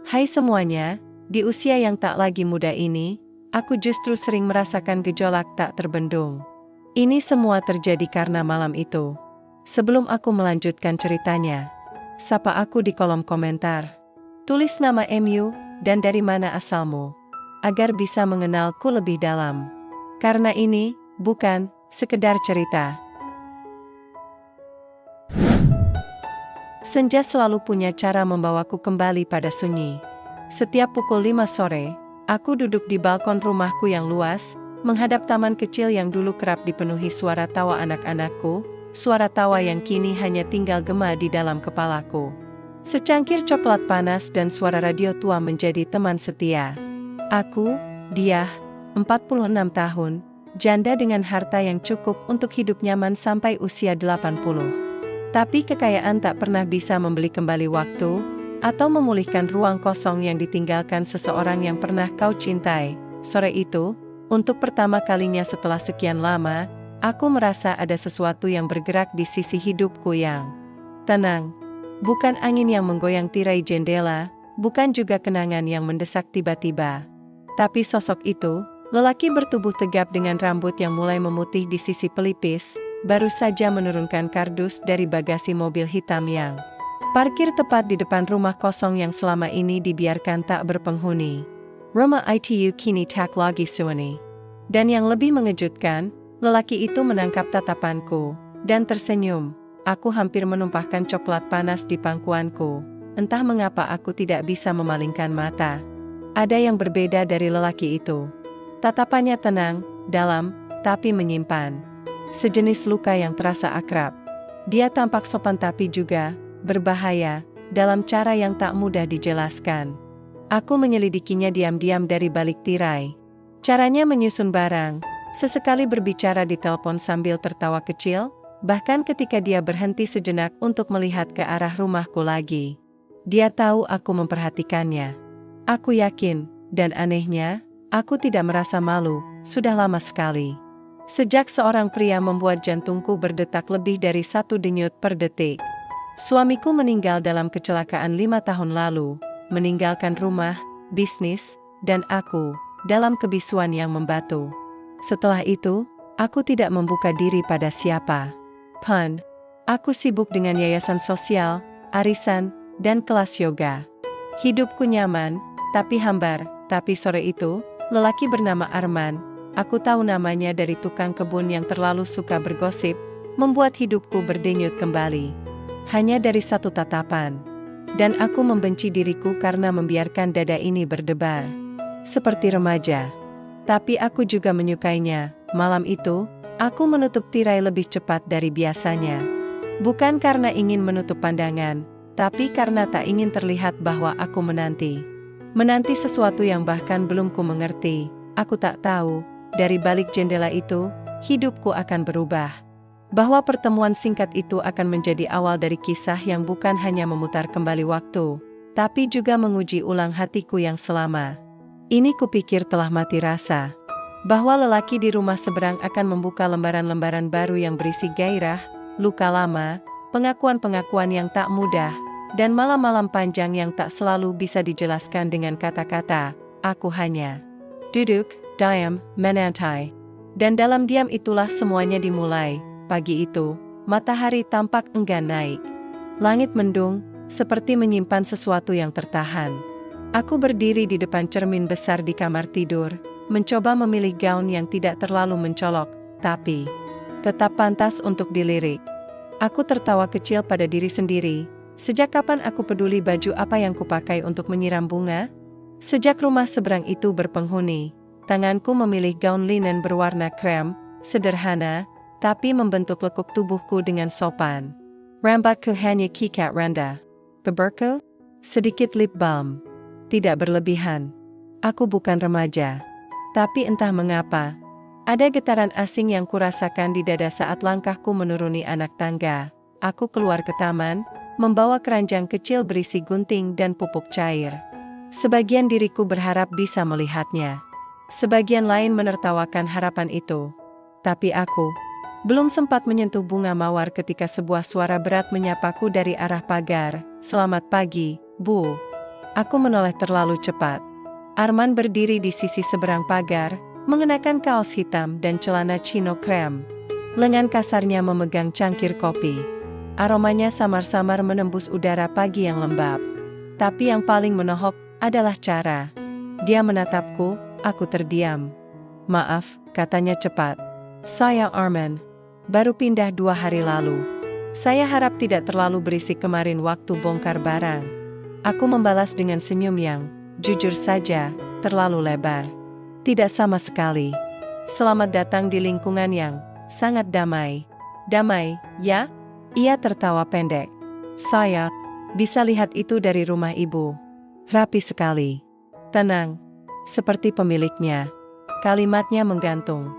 Hai semuanya, di usia yang tak lagi muda ini, aku justru sering merasakan gejolak tak terbendung. Ini semua terjadi karena malam itu. Sebelum aku melanjutkan ceritanya, sapa aku di kolom komentar. Tulis nama MU dan dari mana asalmu, agar bisa mengenalku lebih dalam. Karena ini bukan sekedar cerita. Senja selalu punya cara membawaku kembali pada sunyi. Setiap pukul 5 sore, aku duduk di balkon rumahku yang luas, menghadap taman kecil yang dulu kerap dipenuhi suara tawa anak-anakku, suara tawa yang kini hanya tinggal gema di dalam kepalaku. Secangkir coklat panas dan suara radio tua menjadi teman setia. Aku, Diah, 46 tahun, janda dengan harta yang cukup untuk hidup nyaman sampai usia 80. Tapi kekayaan tak pernah bisa membeli kembali waktu, atau memulihkan ruang kosong yang ditinggalkan seseorang yang pernah kau cintai. Sore itu, untuk pertama kalinya setelah sekian lama, aku merasa ada sesuatu yang bergerak di sisi hidupku yang tenang. Bukan angin yang menggoyang tirai jendela, bukan juga kenangan yang mendesak tiba-tiba. Tapi sosok itu, lelaki bertubuh tegap dengan rambut yang mulai memutih di sisi pelipis, baru saja menurunkan kardus dari bagasi mobil hitam yang parkir tepat di depan rumah kosong yang selama ini dibiarkan tak berpenghuni. Rumah itu kini tak lagi sunyi. Dan yang lebih mengejutkan, lelaki itu menangkap tatapanku dan tersenyum. Aku hampir menumpahkan coklat panas di pangkuanku. Entah mengapa aku tidak bisa memalingkan mata. Ada yang berbeda dari lelaki itu. Tatapannya tenang, dalam, tapi menyimpan sejenis luka yang terasa akrab. Dia tampak sopan tapi juga berbahaya, dalam cara yang tak mudah dijelaskan. Aku menyelidikinya diam-diam dari balik tirai. Caranya menyusun barang, sesekali berbicara di telepon sambil tertawa kecil, bahkan ketika dia berhenti sejenak untuk melihat ke arah rumahku lagi. Dia tahu aku memperhatikannya. Aku yakin, dan anehnya, aku tidak merasa malu, sudah lama sekali. Sejak seorang pria membuat jantungku berdetak lebih dari 1 denyut per detik. Suamiku meninggal dalam kecelakaan 5 tahun lalu, meninggalkan rumah, bisnis, dan aku, dalam kebisuan yang membatu. Setelah itu, aku tidak membuka diri pada siapa pun. Aku sibuk dengan yayasan sosial, arisan, dan kelas yoga. Hidupku nyaman, tapi hambar. Tapi sore itu, lelaki bernama Arman, aku tahu namanya dari tukang kebun yang terlalu suka bergosip, membuat hidupku berdenyut kembali. Hanya dari satu tatapan. Dan aku membenci diriku karena membiarkan dada ini berdebar. Seperti remaja. Tapi aku juga menyukainya. Malam itu, aku menutup tirai lebih cepat dari biasanya. Bukan karena ingin menutup pandangan, tapi karena tak ingin terlihat bahwa aku menanti. Menanti sesuatu yang bahkan belum ku mengerti. Aku tak tahu, dari balik jendela itu, hidupku akan berubah. Bahwa pertemuan singkat itu akan menjadi awal dari kisah yang bukan hanya memutar kembali waktu, tapi juga menguji ulang hatiku yang selama ini kupikir telah mati rasa. Bahwa lelaki di rumah seberang akan membuka lembaran-lembaran baru yang berisi gairah, luka lama, pengakuan-pengakuan yang tak mudah, dan malam-malam panjang yang tak selalu bisa dijelaskan dengan kata-kata. Aku hanya duduk, diam, menanti. Dan dalam diam itulah semuanya dimulai. Pagi itu, matahari tampak enggan naik. Langit mendung, seperti menyimpan sesuatu yang tertahan. Aku berdiri di depan cermin besar di kamar tidur, mencoba memilih gaun yang tidak terlalu mencolok, tapi tetap pantas untuk dilirik. Aku tertawa kecil pada diri sendiri. Sejak kapan aku peduli baju apa yang kupakai untuk menyiram bunga? Sejak rumah seberang itu berpenghuni, tanganku memilih gaun linen berwarna krem, sederhana, tapi membentuk lekuk tubuhku dengan sopan. Rambutku hanya kikat rendah. Beberku? Sedikit lip balm. Tidak berlebihan. Aku bukan remaja. Tapi entah mengapa, ada getaran asing yang kurasakan di dada saat langkahku menuruni anak tangga. Aku keluar ke taman, membawa keranjang kecil berisi gunting dan pupuk cair. Sebagian diriku berharap bisa melihatnya. Sebagian lain menertawakan harapan itu. Tapi aku belum sempat menyentuh bunga mawar ketika sebuah suara berat menyapaku dari arah pagar. "Selamat pagi, Bu." Aku menoleh terlalu cepat. Arman berdiri di sisi seberang pagar, mengenakan kaos hitam dan celana chino krem. Lengan kasarnya memegang cangkir kopi. Aromanya samar-samar menembus udara pagi yang lembab. Tapi yang paling menohok adalah cara dia menatapku. Aku terdiam. "Maaf," katanya cepat. "Saya Arman. Baru pindah 2 hari lalu. Saya harap tidak terlalu berisik kemarin waktu bongkar barang." Aku membalas dengan senyum yang, jujur saja, terlalu lebar. "Tidak sama sekali. Selamat datang di lingkungan yang sangat damai." "Damai, ya?" Ia tertawa pendek. "Saya bisa lihat itu dari rumah ibu. Rapi sekali. Tenang. Seperti pemiliknya." Kalimatnya menggantung.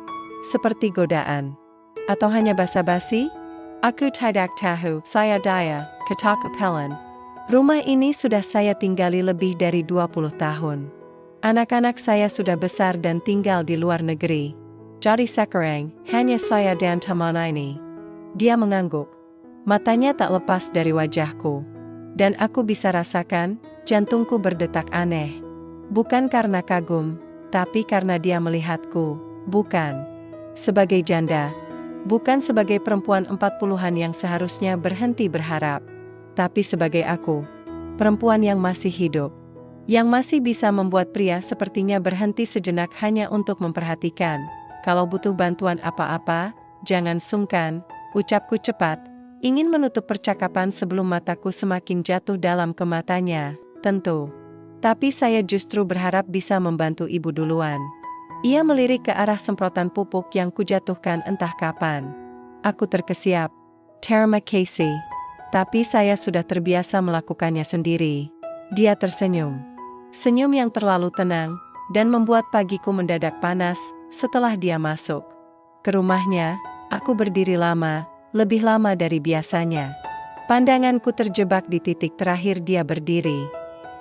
Seperti godaan. Atau hanya basa-basi? "Aku tidak tahu." "Saya Daya," kata Pelan. "Rumah ini sudah saya tinggali lebih dari 20 tahun. Anak-anak saya sudah besar dan tinggal di luar negeri. Jadi sekarang, hanya saya dan teman ini." Dia mengangguk. Matanya tak lepas dari wajahku. Dan aku bisa rasakan, jantungku berdetak aneh. Bukan karena kagum, tapi karena dia melihatku. Bukan sebagai janda. Bukan sebagai perempuan 40-an yang seharusnya berhenti berharap. Tapi sebagai aku. Perempuan yang masih hidup. Yang masih bisa membuat pria sepertinya berhenti sejenak hanya untuk memperhatikan. "Kalau butuh bantuan apa-apa, jangan sungkan," ucapku cepat. Ingin menutup percakapan sebelum mataku semakin jatuh dalam ke matanya. "Tentu. Tapi saya justru berharap bisa membantu ibu duluan." Ia melirik ke arah semprotan pupuk yang kujatuhkan entah kapan. Aku terkesiap. "Terima kasih. Tapi saya sudah terbiasa melakukannya sendiri." Dia tersenyum. Senyum yang terlalu tenang, dan membuat pagiku mendadak panas setelah dia masuk. Ke rumahnya, aku berdiri lama, lebih lama dari biasanya. Pandanganku terjebak di titik terakhir dia berdiri.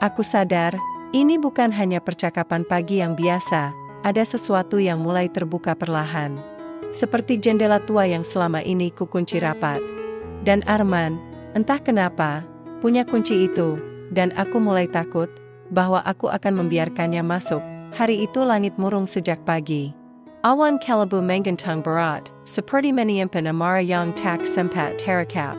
Aku sadar, ini bukan hanya percakapan pagi yang biasa, ada sesuatu yang mulai terbuka perlahan. Seperti jendela tua yang selama ini kukunci rapat. Dan Arman, entah kenapa, punya kunci itu, dan aku mulai takut bahwa aku akan membiarkannya masuk. Hari itu langit murung sejak pagi. Awan kelabu menggantung berat, seperti menyimpan amarah yang tak sempat terekap.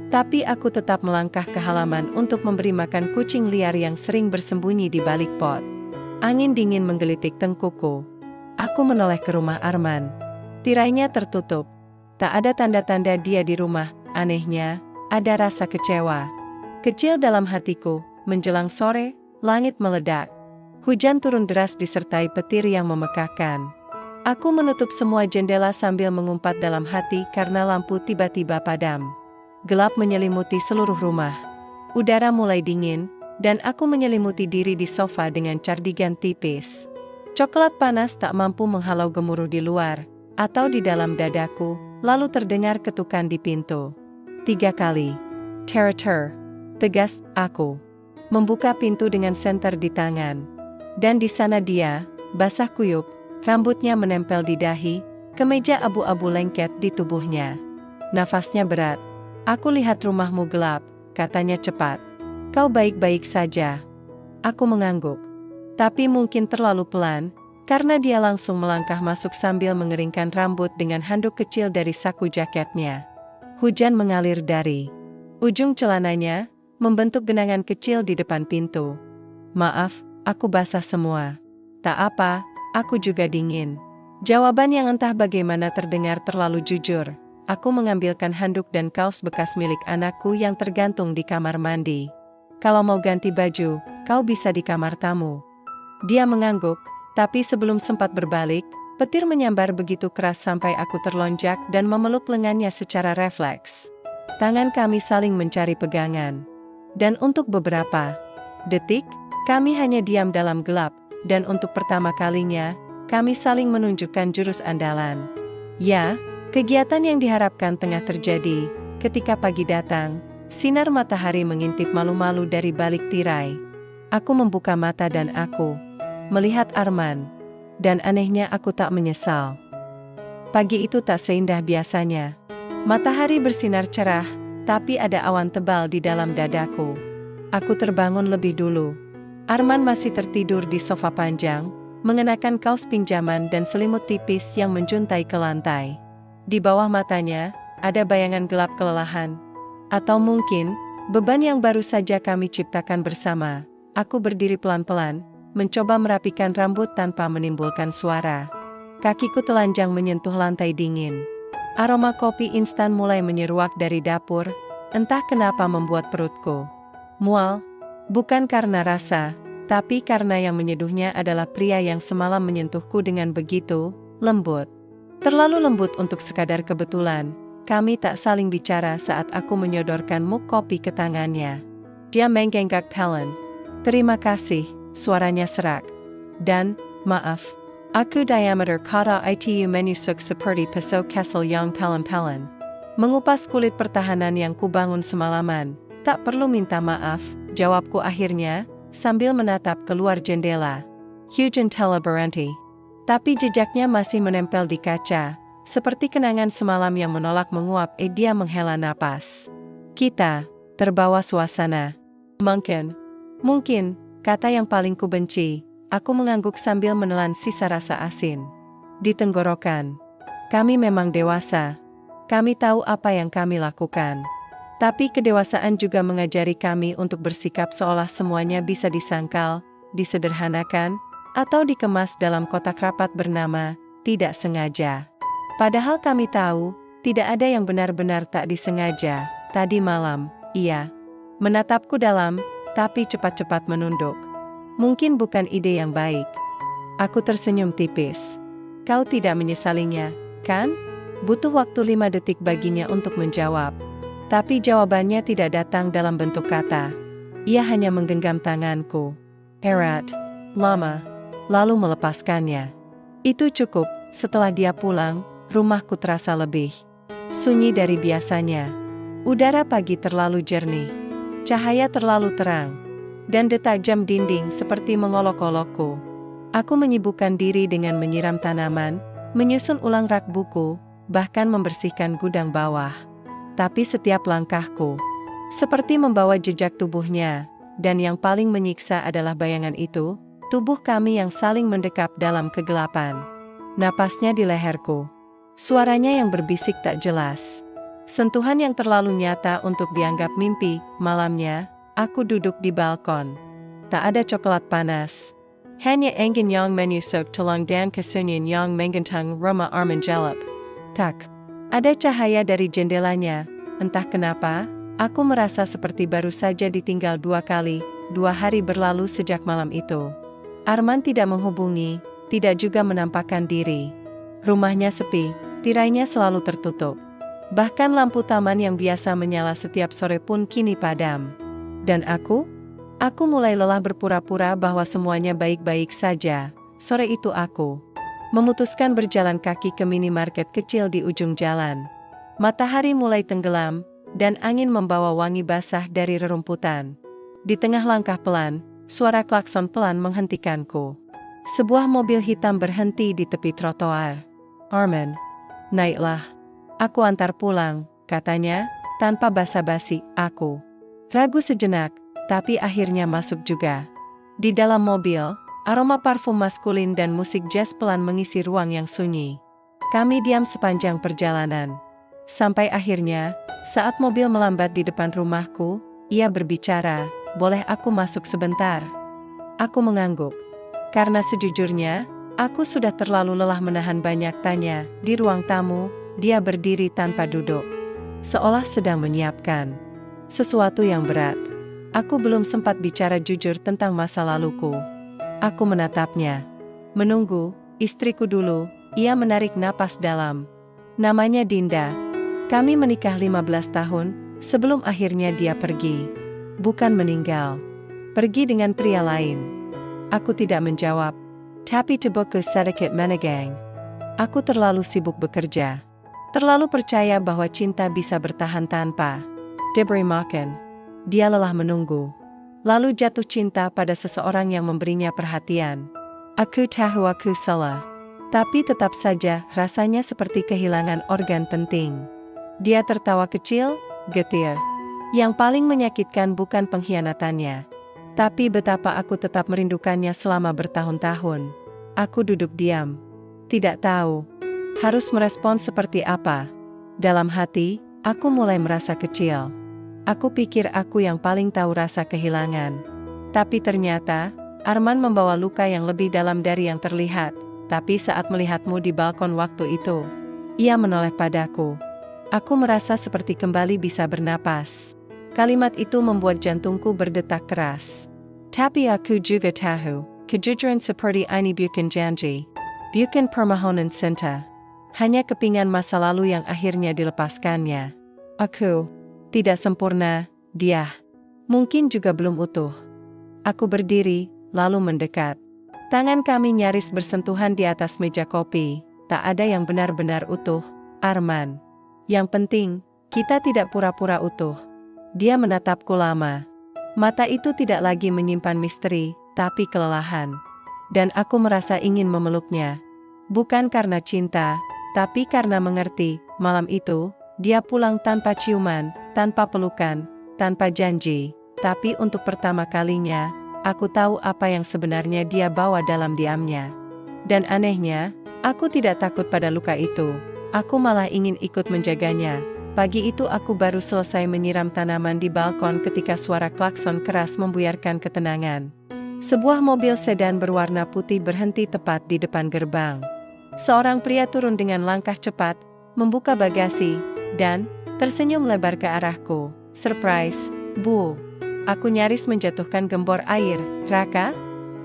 Tapi aku tetap melangkah ke halaman untuk memberi makan kucing liar yang sering bersembunyi di balik pot. Angin dingin menggelitik tengkukku. Aku menoleh ke rumah Arman. Tirainya tertutup. Tak ada tanda-tanda dia di rumah. Anehnya, ada rasa kecewa kecil dalam hatiku. Menjelang sore, langit meledak. Hujan turun deras disertai petir yang memekakkan. Aku menutup semua jendela sambil mengumpat dalam hati karena lampu tiba-tiba padam. Gelap menyelimuti seluruh rumah. Udara mulai dingin, dan aku menyelimuti diri di sofa dengan cardigan tipis. Coklat panas tak mampu menghalau gemuruh di luar, atau di dalam dadaku, lalu terdengar ketukan di pintu. 3 kali. "Ter," tegas aku. Membuka pintu dengan senter di tangan. Dan di sana dia, basah kuyup, rambutnya menempel di dahi, kemeja abu-abu lengket di tubuhnya. Nafasnya berat. "Aku lihat rumahmu gelap," katanya cepat. "Kau baik-baik saja?" Aku mengangguk. Tapi mungkin terlalu pelan, karena dia langsung melangkah masuk sambil mengeringkan rambut dengan handuk kecil dari saku jaketnya. Hujan mengalir dari ujung celananya, membentuk genangan kecil di depan pintu. "Maaf, aku basah semua." "Tak apa, aku juga dingin." Jawaban yang entah bagaimana terdengar terlalu jujur. Aku mengambilkan handuk dan kaos bekas milik anakku yang tergantung di kamar mandi. "Kalau mau ganti baju, kau bisa di kamar tamu." Dia mengangguk, tapi sebelum sempat berbalik, petir menyambar begitu keras sampai aku terlonjak dan memeluk lengannya secara refleks. Tangan kami saling mencari pegangan. Dan untuk beberapa detik, kami hanya diam dalam gelap, dan untuk pertama kalinya, kami saling menunjukkan jurus andalan. Ya, kegiatan yang diharapkan tengah terjadi. Ketika pagi datang, sinar matahari mengintip malu-malu dari balik tirai. Aku membuka mata dan aku melihat Arman. Dan anehnya aku tak menyesal. Pagi itu tak seindah biasanya. Matahari bersinar cerah, tapi ada awan tebal di dalam dadaku. Aku terbangun lebih dulu. Arman masih tertidur di sofa panjang, mengenakan kaos pinjaman dan selimut tipis yang menjuntai ke lantai. Di bawah matanya, ada bayangan gelap kelelahan. Atau mungkin, beban yang baru saja kami ciptakan bersama. Aku berdiri pelan-pelan, mencoba merapikan rambut tanpa menimbulkan suara. Kakiku telanjang menyentuh lantai dingin. Aroma kopi instan mulai menyeruak dari dapur, entah kenapa membuat perutku mual. Bukan karena rasa, tapi karena yang menyeduhnya adalah pria yang semalam menyentuhku dengan begitu lembut. Terlalu lembut untuk sekadar kebetulan. Kami tak saling bicara saat aku menyodorkan mug kopi ke tangannya. Dia menggenggak pelan. Terima kasih, suaranya serak. Dan, maaf. Aku diameter kata itu menusuk seperti pisau kesel yang pelan-pelan. Mengupas kulit pertahanan yang kubangun semalaman. Tak perlu minta maaf, jawabku akhirnya, sambil menatap keluar jendela. Hujan telah berhenti. Tapi jejaknya masih menempel di kaca, seperti kenangan semalam yang menolak menguap. Dia menghela napas. Kita terbawa suasana. Mungkin, kata yang paling kubenci. Aku mengangguk sambil menelan sisa rasa asin di tenggorokan. Kami memang dewasa. Kami tahu apa yang kami lakukan. Tapi kedewasaan juga mengajari kami untuk bersikap seolah semuanya bisa disangkal, disederhanakan, atau dikemas dalam kotak rapat bernama tidak sengaja. Padahal kami tahu, tidak ada yang benar-benar tak disengaja. Tadi malam, ia menatapku dalam, tapi cepat-cepat menunduk. Mungkin bukan ide yang baik. Aku tersenyum tipis. Kau tidak menyesalinya, kan? Butuh waktu 5 detik baginya untuk menjawab. Tapi jawabannya tidak datang dalam bentuk kata. Ia hanya menggenggam tanganku erat, lama, lalu melepaskannya. Itu cukup. Setelah dia pulang, rumahku terasa lebih sunyi dari biasanya. Udara pagi terlalu jernih, cahaya terlalu terang, dan detak jam dinding seperti mengolok-olokku. Aku menyibukkan diri dengan menyiram tanaman, menyusun ulang rak buku, bahkan membersihkan gudang bawah. Tapi setiap langkahku seperti membawa jejak tubuhnya, dan yang paling menyiksa adalah bayangan itu, tubuh kami yang saling mendekap dalam kegelapan. Napasnya di leherku. Suaranya yang berbisik tak jelas. Sentuhan yang terlalu nyata untuk dianggap mimpi. Malamnya, aku duduk di balkon. Tak ada coklat panas. Hanya angin yang menusuk tulang dan kesunyian yang menggentang rumah Arman Jalap. Tak ada cahaya dari jendelanya. Entah kenapa, aku merasa seperti baru saja ditinggal 2 hari berlalu sejak malam itu. Arman tidak menghubungi, tidak juga menampakkan diri. Rumahnya sepi, tirainya selalu tertutup. Bahkan lampu taman yang biasa menyala setiap sore pun kini padam. Dan aku mulai lelah berpura-pura bahwa semuanya baik-baik saja. Sore itu aku memutuskan berjalan kaki ke minimarket kecil di ujung jalan. Matahari mulai tenggelam, dan angin membawa wangi basah dari rerumputan. Di tengah langkah pelan, suara klakson pelan menghentikanku. Sebuah mobil hitam berhenti di tepi trotoar. Arman, naiklah. Aku antar pulang, katanya, tanpa basa-basi. Aku ragu sejenak, tapi akhirnya masuk juga. Di dalam mobil, aroma parfum maskulin dan musik jazz pelan mengisi ruang yang sunyi. Kami diam sepanjang perjalanan. Sampai akhirnya, saat mobil melambat di depan rumahku, ia berbicara, "Boleh aku masuk sebentar?" Aku mengangguk. Karena sejujurnya, aku sudah terlalu lelah menahan banyak tanya. Di ruang tamu, dia berdiri tanpa duduk, seolah sedang menyiapkan sesuatu yang berat. Aku belum sempat bicara jujur tentang masa laluku. Aku menatapnya. Menunggu, istriku dulu. Ia menarik napas dalam. Namanya Dinda. Kami menikah 15 tahun, sebelum akhirnya dia pergi. Bukan meninggal. Pergi dengan pria lain. Aku tidak menjawab. Tapi tubuhku sedikit menegang. Aku terlalu sibuk bekerja. Terlalu percaya bahwa cinta bisa bertahan tanpa diberi makan. Dia lelah menunggu. Lalu jatuh cinta pada seseorang yang memberinya perhatian. Aku tahu aku salah. Tapi tetap saja rasanya seperti kehilangan organ penting. Dia tertawa kecil, getir. Yang paling menyakitkan bukan pengkhianatannya, Tapi betapa aku tetap merindukannya selama bertahun-tahun. Aku duduk diam. Tidak tahu harus merespon seperti apa. Dalam hati, aku mulai merasa kecil. Aku pikir aku yang paling tahu rasa kehilangan. Tapi ternyata, Arman membawa luka yang lebih dalam dari yang terlihat. Tapi saat melihatmu di balkon waktu itu, ia menoleh padaku. Aku merasa seperti kembali bisa bernapas. Kalimat itu membuat jantungku berdetak keras. Tapi aku juga tahu, kejujuran seperti ini bukan janji. Bukan permohonan cinta. Hanya kepingan masa lalu yang akhirnya dilepaskannya. Aku tidak sempurna, dia mungkin juga belum utuh. Aku berdiri, lalu mendekat. Tangan kami nyaris bersentuhan di atas meja kopi. Tak ada yang benar-benar utuh, Arman. Yang penting, kita tidak pura-pura utuh. Dia menatapku lama. Mata itu tidak lagi menyimpan misteri, tapi kelelahan. Dan aku merasa ingin memeluknya. Bukan karena cinta, tapi karena mengerti. Malam itu, dia pulang tanpa ciuman, tanpa pelukan, tanpa janji. Tapi untuk pertama kalinya, aku tahu apa yang sebenarnya dia bawa dalam diamnya. Dan anehnya, aku tidak takut pada luka itu. Aku malah ingin ikut menjaganya. Pagi itu aku baru selesai menyiram tanaman di balkon ketika suara klakson keras membuyarkan ketenangan. Sebuah mobil sedan berwarna putih berhenti tepat di depan gerbang. Seorang pria turun dengan langkah cepat, membuka bagasi, dan tersenyum lebar ke arahku. Surprise, Bu. Aku nyaris menjatuhkan gembor air. Raka?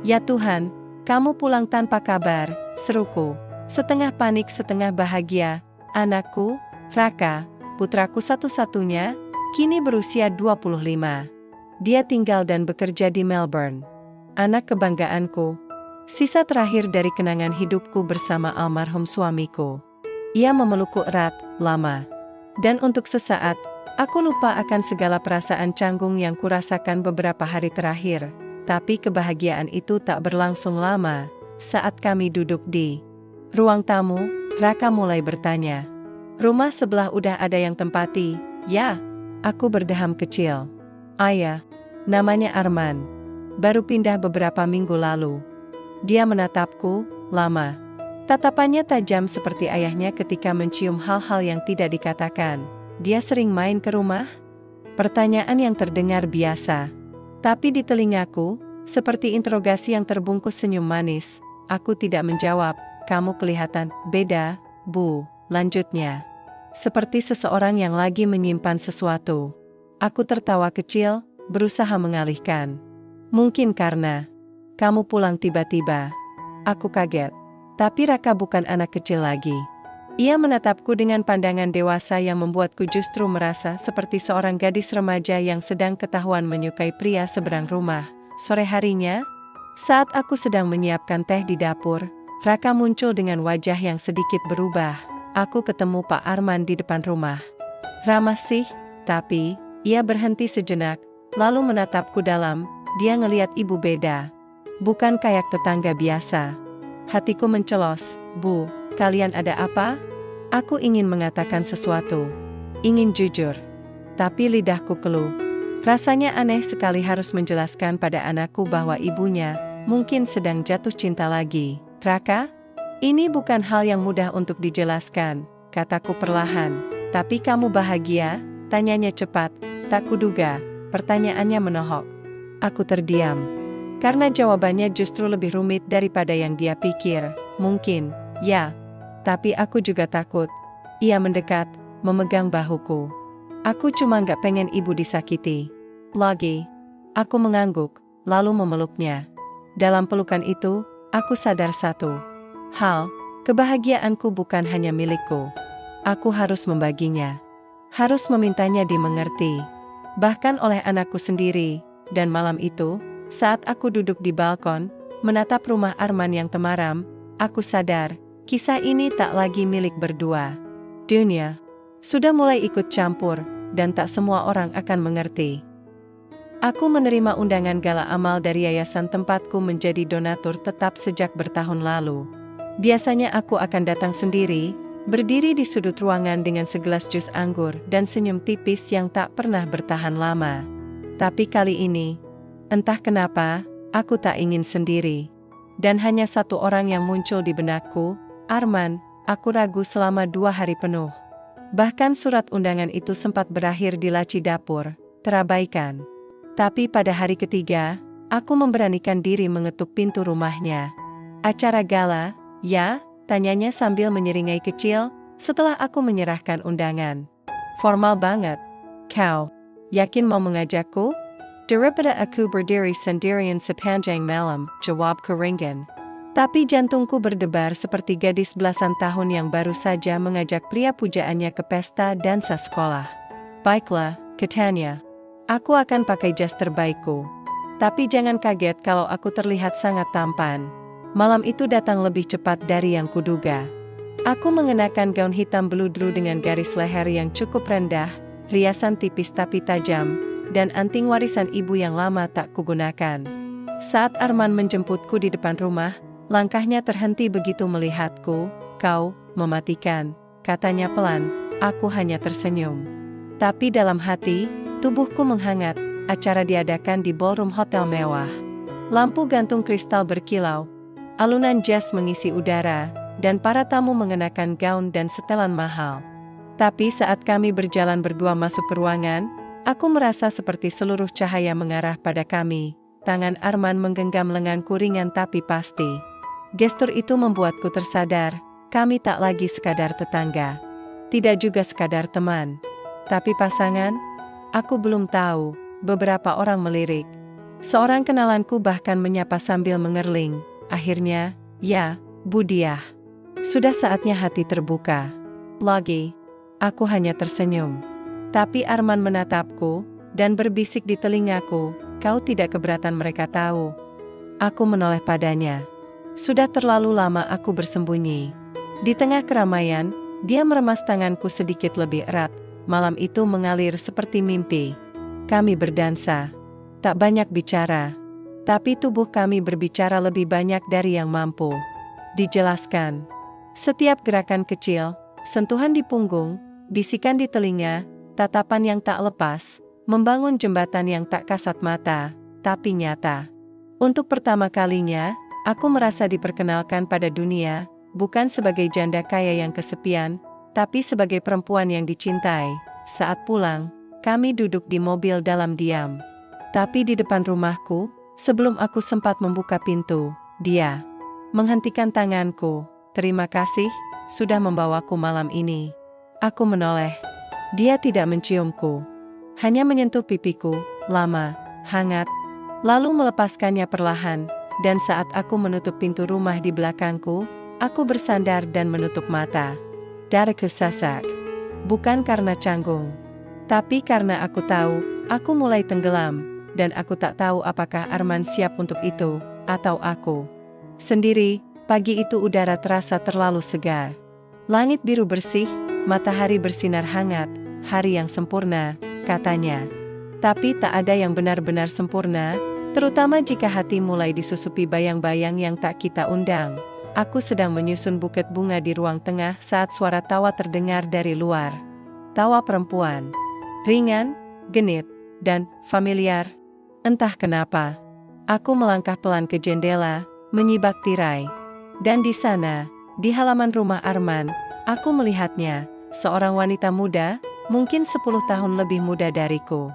Ya Tuhan, kamu pulang tanpa kabar, seruku. Setengah panik setengah bahagia. Anakku, Raka, putraku satu-satunya, kini berusia 25. Dia tinggal dan bekerja di Melbourne. Anak kebanggaanku. Sisa terakhir dari kenangan hidupku bersama almarhum suamiku. Ia memelukku erat, lama. Dan untuk sesaat, aku lupa akan segala perasaan canggung yang kurasakan beberapa hari terakhir. Tapi kebahagiaan itu tak berlangsung lama. Saat kami duduk di ruang tamu, Raka mulai bertanya. Rumah sebelah udah ada yang tempati, ya? Aku berdeham kecil. Ayah, namanya Arman. Baru pindah beberapa minggu lalu. Dia menatapku, lama. Tatapannya tajam seperti ayahnya ketika mencium hal-hal yang tidak dikatakan. Dia sering main ke rumah? Pertanyaan yang terdengar biasa. Tapi di telingaku, seperti interogasi yang terbungkus senyum manis. Aku tidak menjawab. Kamu kelihatan beda, Bu. Lanjutnya, seperti seseorang yang lagi menyimpan sesuatu. Aku tertawa kecil, berusaha mengalihkan. Mungkin karena kamu pulang tiba-tiba. Aku kaget. Tapi Raka bukan anak kecil lagi. Ia menatapku dengan pandangan dewasa yang membuatku justru merasa seperti seorang gadis remaja yang sedang ketahuan menyukai pria seberang rumah. Sore harinya, saat aku sedang menyiapkan teh di dapur, Raka muncul dengan wajah yang sedikit berubah. Aku ketemu Pak Arman di depan rumah. Ramah sih, tapi ia berhenti sejenak, lalu menatapku dalam. Dia ngeliat ibu beda. Bukan kayak tetangga biasa. Hatiku mencelos. Bu, kalian ada apa? Aku ingin mengatakan sesuatu. Ingin jujur. Tapi lidahku keluh. Rasanya aneh sekali harus menjelaskan pada anakku bahwa ibunya mungkin sedang jatuh cinta lagi. Raka? Ini bukan hal yang mudah untuk dijelaskan, kataku perlahan. Tapi kamu bahagia? Tanyanya cepat. Tak kuduga, pertanyaannya menohok. Aku terdiam. Karena jawabannya justru lebih rumit daripada yang dia pikir. Mungkin, ya. Tapi aku juga takut. Ia mendekat, memegang bahuku. Aku cuma gak pengen ibu disakiti. Lagi. Aku mengangguk, lalu memeluknya. Dalam pelukan itu, aku sadar satu hal, kebahagiaanku bukan hanya milikku. Aku harus membaginya. Harus memintanya dimengerti. Bahkan oleh anakku sendiri. Dan malam itu, saat aku duduk di balkon, menatap rumah Arman yang temaram, aku sadar, kisah ini tak lagi milik berdua. Dunia sudah mulai ikut campur, dan tak semua orang akan mengerti. Aku menerima undangan gala amal dari yayasan tempatku menjadi donatur tetap sejak bertahun lalu. Biasanya aku akan datang sendiri, berdiri di sudut ruangan dengan segelas jus anggur dan senyum tipis yang tak pernah bertahan lama. Tapi kali ini, Entah kenapa, aku tak ingin sendiri. Dan hanya satu orang yang muncul di benakku, Arman. Aku ragu selama 2 hari penuh. Bahkan surat undangan itu sempat berakhir di laci dapur, terabaikan. Tapi pada hari ketiga, aku memberanikan diri mengetuk pintu rumahnya. Acara gala, ya? Tanyanya sambil menyeringai kecil, setelah aku menyerahkan undangan. Formal banget. Kau yakin mau mengajakku? Daripada aku berdiri sendirian sepanjang malam, jawabku ringan. Tapi jantungku berdebar seperti gadis belasan tahun yang baru saja mengajak pria pujaannya ke pesta dansa sekolah. Baiklah, katanya. Aku akan pakai jas terbaikku. Tapi jangan kaget kalau aku terlihat sangat tampan. Malam itu datang lebih cepat dari yang kuduga. Aku mengenakan gaun hitam beludru dengan garis leher yang cukup rendah, riasan tipis tapi tajam, dan anting warisan ibu yang lama tak kugunakan. Saat Arman menjemputku di depan rumah, langkahnya terhenti begitu melihatku. Kau mematikan, katanya pelan. Aku hanya tersenyum. Tapi dalam hati, tubuhku menghangat. Acara diadakan di ballroom hotel mewah. Lampu gantung kristal berkilau. Alunan jazz mengisi udara, dan para tamu mengenakan gaun dan setelan mahal. Tapi saat kami berjalan berdua masuk ke ruangan, aku merasa seperti seluruh cahaya mengarah pada kami. Tangan Arman menggenggam lenganku ringan tapi pasti. Gestur itu membuatku tersadar, kami tak lagi sekadar tetangga. Tidak juga sekadar teman. Tapi pasangan? Aku belum tahu, beberapa orang melirik. Seorang kenalanku bahkan menyapa sambil mengerling. Akhirnya, ya, Budiah. Sudah saatnya hati terbuka. Lagi. Aku hanya tersenyum. Tapi Arman menatapku, dan berbisik di telingaku, kau tidak keberatan mereka tahu. Aku menoleh padanya. Sudah terlalu lama aku bersembunyi. Di tengah keramaian, dia meremas tanganku sedikit lebih erat. Malam itu mengalir seperti mimpi. Kami berdansa. Tak banyak bicara. Tapi tubuh kami berbicara lebih banyak dari yang mampu dijelaskan. Setiap gerakan kecil, sentuhan di punggung, bisikan di telinga, tatapan yang tak lepas, membangun jembatan yang tak kasat mata, tapi nyata. Untuk pertama kalinya, aku merasa diperkenalkan pada dunia, bukan sebagai janda kaya yang kesepian, tapi sebagai perempuan yang dicintai. Saat pulang, kami duduk di mobil dalam diam. Tapi di depan rumahku, sebelum aku sempat membuka pintu, dia menghentikan tanganku. Terima kasih, sudah membawaku malam ini. Aku menoleh. Dia tidak menciumku. Hanya menyentuh pipiku, lama, hangat, lalu melepaskannya perlahan. Dan saat aku menutup pintu rumah di belakangku, aku bersandar dan menutup mata. Dadaku sesak. Bukan karena canggung. Tapi karena aku tahu, aku mulai tenggelam. Dan aku tak tahu apakah Arman siap untuk itu, atau aku sendiri. Pagi itu udara terasa terlalu segar. Langit biru bersih, matahari bersinar hangat, hari yang sempurna, katanya. Tapi tak ada yang benar-benar sempurna, terutama jika hati mulai disusupi bayang-bayang yang tak kita undang. Aku sedang menyusun buket bunga di ruang tengah saat suara tawa terdengar dari luar. Tawa perempuan. Ringan, genit, dan familiar. Entah kenapa. Aku melangkah pelan ke jendela, menyibak tirai. Dan di sana, di halaman rumah Arman, aku melihatnya, seorang wanita muda, mungkin 10 tahun lebih muda dariku.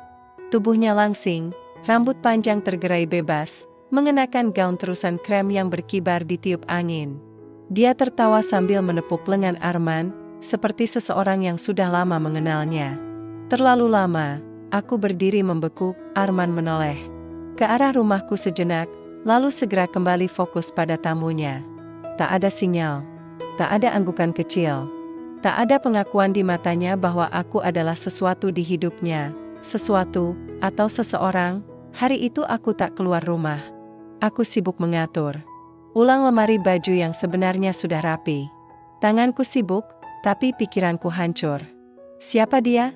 Tubuhnya langsing, rambut panjang tergerai bebas, mengenakan gaun terusan krem yang berkibar di tiup angin. Dia tertawa sambil menepuk lengan Arman, seperti seseorang yang sudah lama mengenalnya. Terlalu lama, aku berdiri membeku. Arman menoleh ke arah rumahku sejenak, lalu segera kembali fokus pada tamunya. Tak ada sinyal, tak ada anggukan kecil, tak ada pengakuan di matanya bahwa aku adalah sesuatu di hidupnya, sesuatu, atau seseorang. Hari itu aku tak keluar rumah. Aku sibuk mengatur ulang lemari baju yang sebenarnya sudah rapi. Tanganku sibuk, tapi pikiranku hancur. Siapa dia?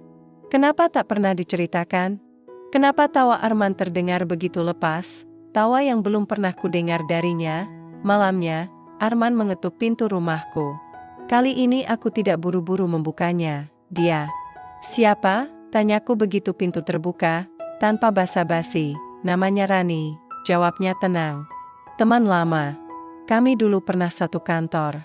Kenapa tak pernah diceritakan? Kenapa tawa Arman terdengar begitu lepas, tawa yang belum pernah kudengar darinya? Malamnya, Arman mengetuk pintu rumahku. Kali ini aku tidak buru-buru membukanya. Dia. Siapa? Tanyaku begitu pintu terbuka, tanpa basa-basi. Namanya Rani, jawabnya tenang. Teman lama. Kami dulu pernah satu kantor.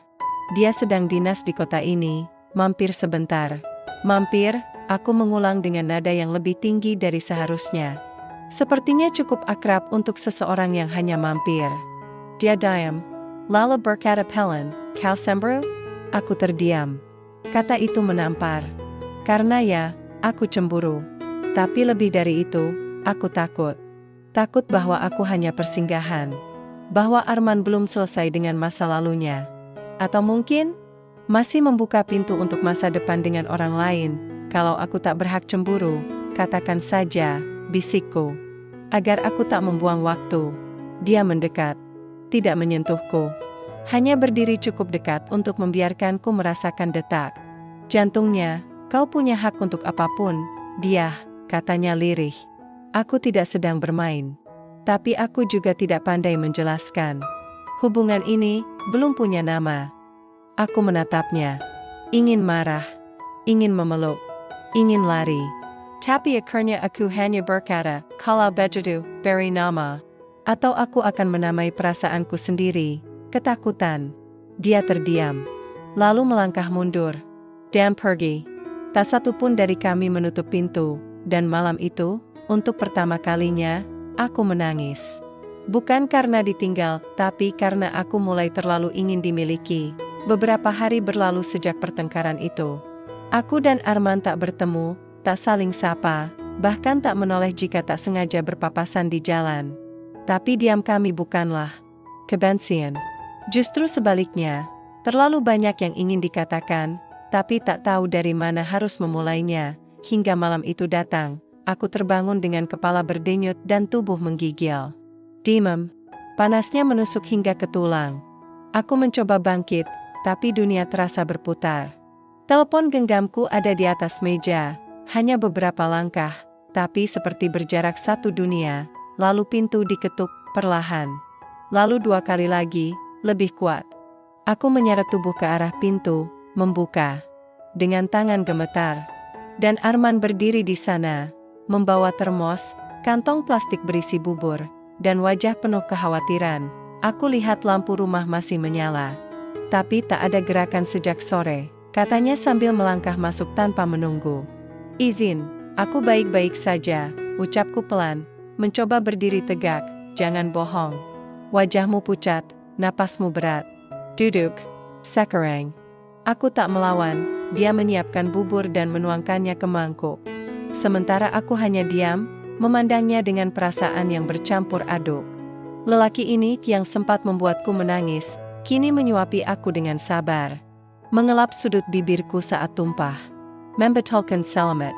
Dia sedang dinas di kota ini, mampir sebentar. Mampir, aku mengulang dengan nada yang lebih tinggi dari seharusnya. Sepertinya cukup akrab untuk seseorang yang hanya mampir. Dia diam. Lalu berkata pelan, "Kau cemburu?" Aku terdiam. Kata itu menampar. Karena ya, aku cemburu. Tapi lebih dari itu, aku takut. Takut bahwa aku hanya persinggahan. Bahwa Arman belum selesai dengan masa lalunya. Atau mungkin, masih membuka pintu untuk masa depan dengan orang lain. Kalau aku tak berhak cemburu, katakan saja, bisikku. Agar aku tak membuang waktu. Dia mendekat. Tidak menyentuhku. Hanya berdiri cukup dekat untuk membiarkanku merasakan detak jantungnya. Kau punya hak untuk apapun, dia, katanya lirih. Aku tidak sedang bermain. Tapi aku juga tidak pandai menjelaskan. Hubungan ini belum punya nama. Aku menatapnya. Ingin marah. Ingin memeluk. Ingin lari. Tapi akhirnya aku hanya berkata, "Kalau begitu, beri nama." Atau aku akan menamai perasaanku sendiri, ketakutan. Dia terdiam. Lalu melangkah mundur. Dan pergi. Tak satu pun dari kami menutup pintu, dan malam itu, untuk pertama kalinya, aku menangis. Bukan karena ditinggal, tapi karena aku mulai terlalu ingin dimiliki. Beberapa hari berlalu sejak pertengkaran itu. Aku dan Arman tak bertemu, tak saling sapa, bahkan tak menoleh jika tak sengaja berpapasan di jalan. Tapi diam kami bukanlah kebencian. Justru sebaliknya, terlalu banyak yang ingin dikatakan, tapi tak tahu dari mana harus memulainya. Hingga malam itu datang, aku terbangun dengan kepala berdenyut dan tubuh menggigil. Demam. Panasnya menusuk hingga ke tulang. Aku mencoba bangkit, tapi dunia terasa berputar. Telepon genggamku ada di atas meja, hanya beberapa langkah, tapi seperti berjarak satu dunia. Lalu pintu diketuk perlahan. Lalu 2 kali lagi, lebih kuat. Aku menyeret tubuh ke arah pintu, membuka. Dengan tangan gemetar. Dan Arman berdiri di sana, membawa termos, kantong plastik berisi bubur, dan wajah penuh kekhawatiran. Aku lihat lampu rumah masih menyala. Tapi tak ada gerakan sejak sore, katanya sambil melangkah masuk tanpa menunggu. "Izin, aku baik-baik saja," ucapku pelan, mencoba berdiri tegak. "Jangan bohong. Wajahmu pucat, napasmu berat." "Duduk." Sekarang. Aku tak melawan, dia menyiapkan bubur dan menuangkannya ke mangkuk. Sementara aku hanya diam, memandangnya dengan perasaan yang bercampur aduk. Lelaki ini yang sempat membuatku menangis, kini menyuapi aku dengan sabar. Mengelap sudut bibirku saat tumpah. Membetulkan selamat.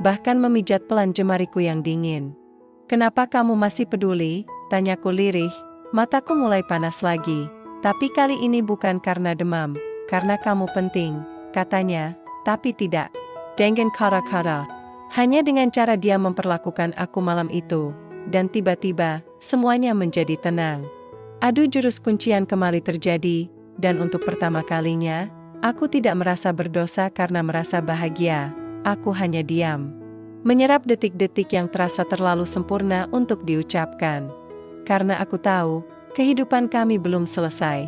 Bahkan memijat pelan jemariku yang dingin. "Kenapa kamu masih peduli?" tanyaku lirih. Mataku mulai panas lagi. "Tapi kali ini bukan karena demam. Karena kamu penting," katanya, tapi tidak dengan kata-kata. Hanya dengan cara dia memperlakukan aku malam itu. Dan tiba-tiba, semuanya menjadi tenang. Adu jurus kuncian kembali terjadi, dan untuk pertama kalinya, aku tidak merasa berdosa karena merasa bahagia. Aku hanya diam. Menyerap detik-detik yang terasa terlalu sempurna untuk diucapkan. Karena aku tahu, kehidupan kami belum selesai.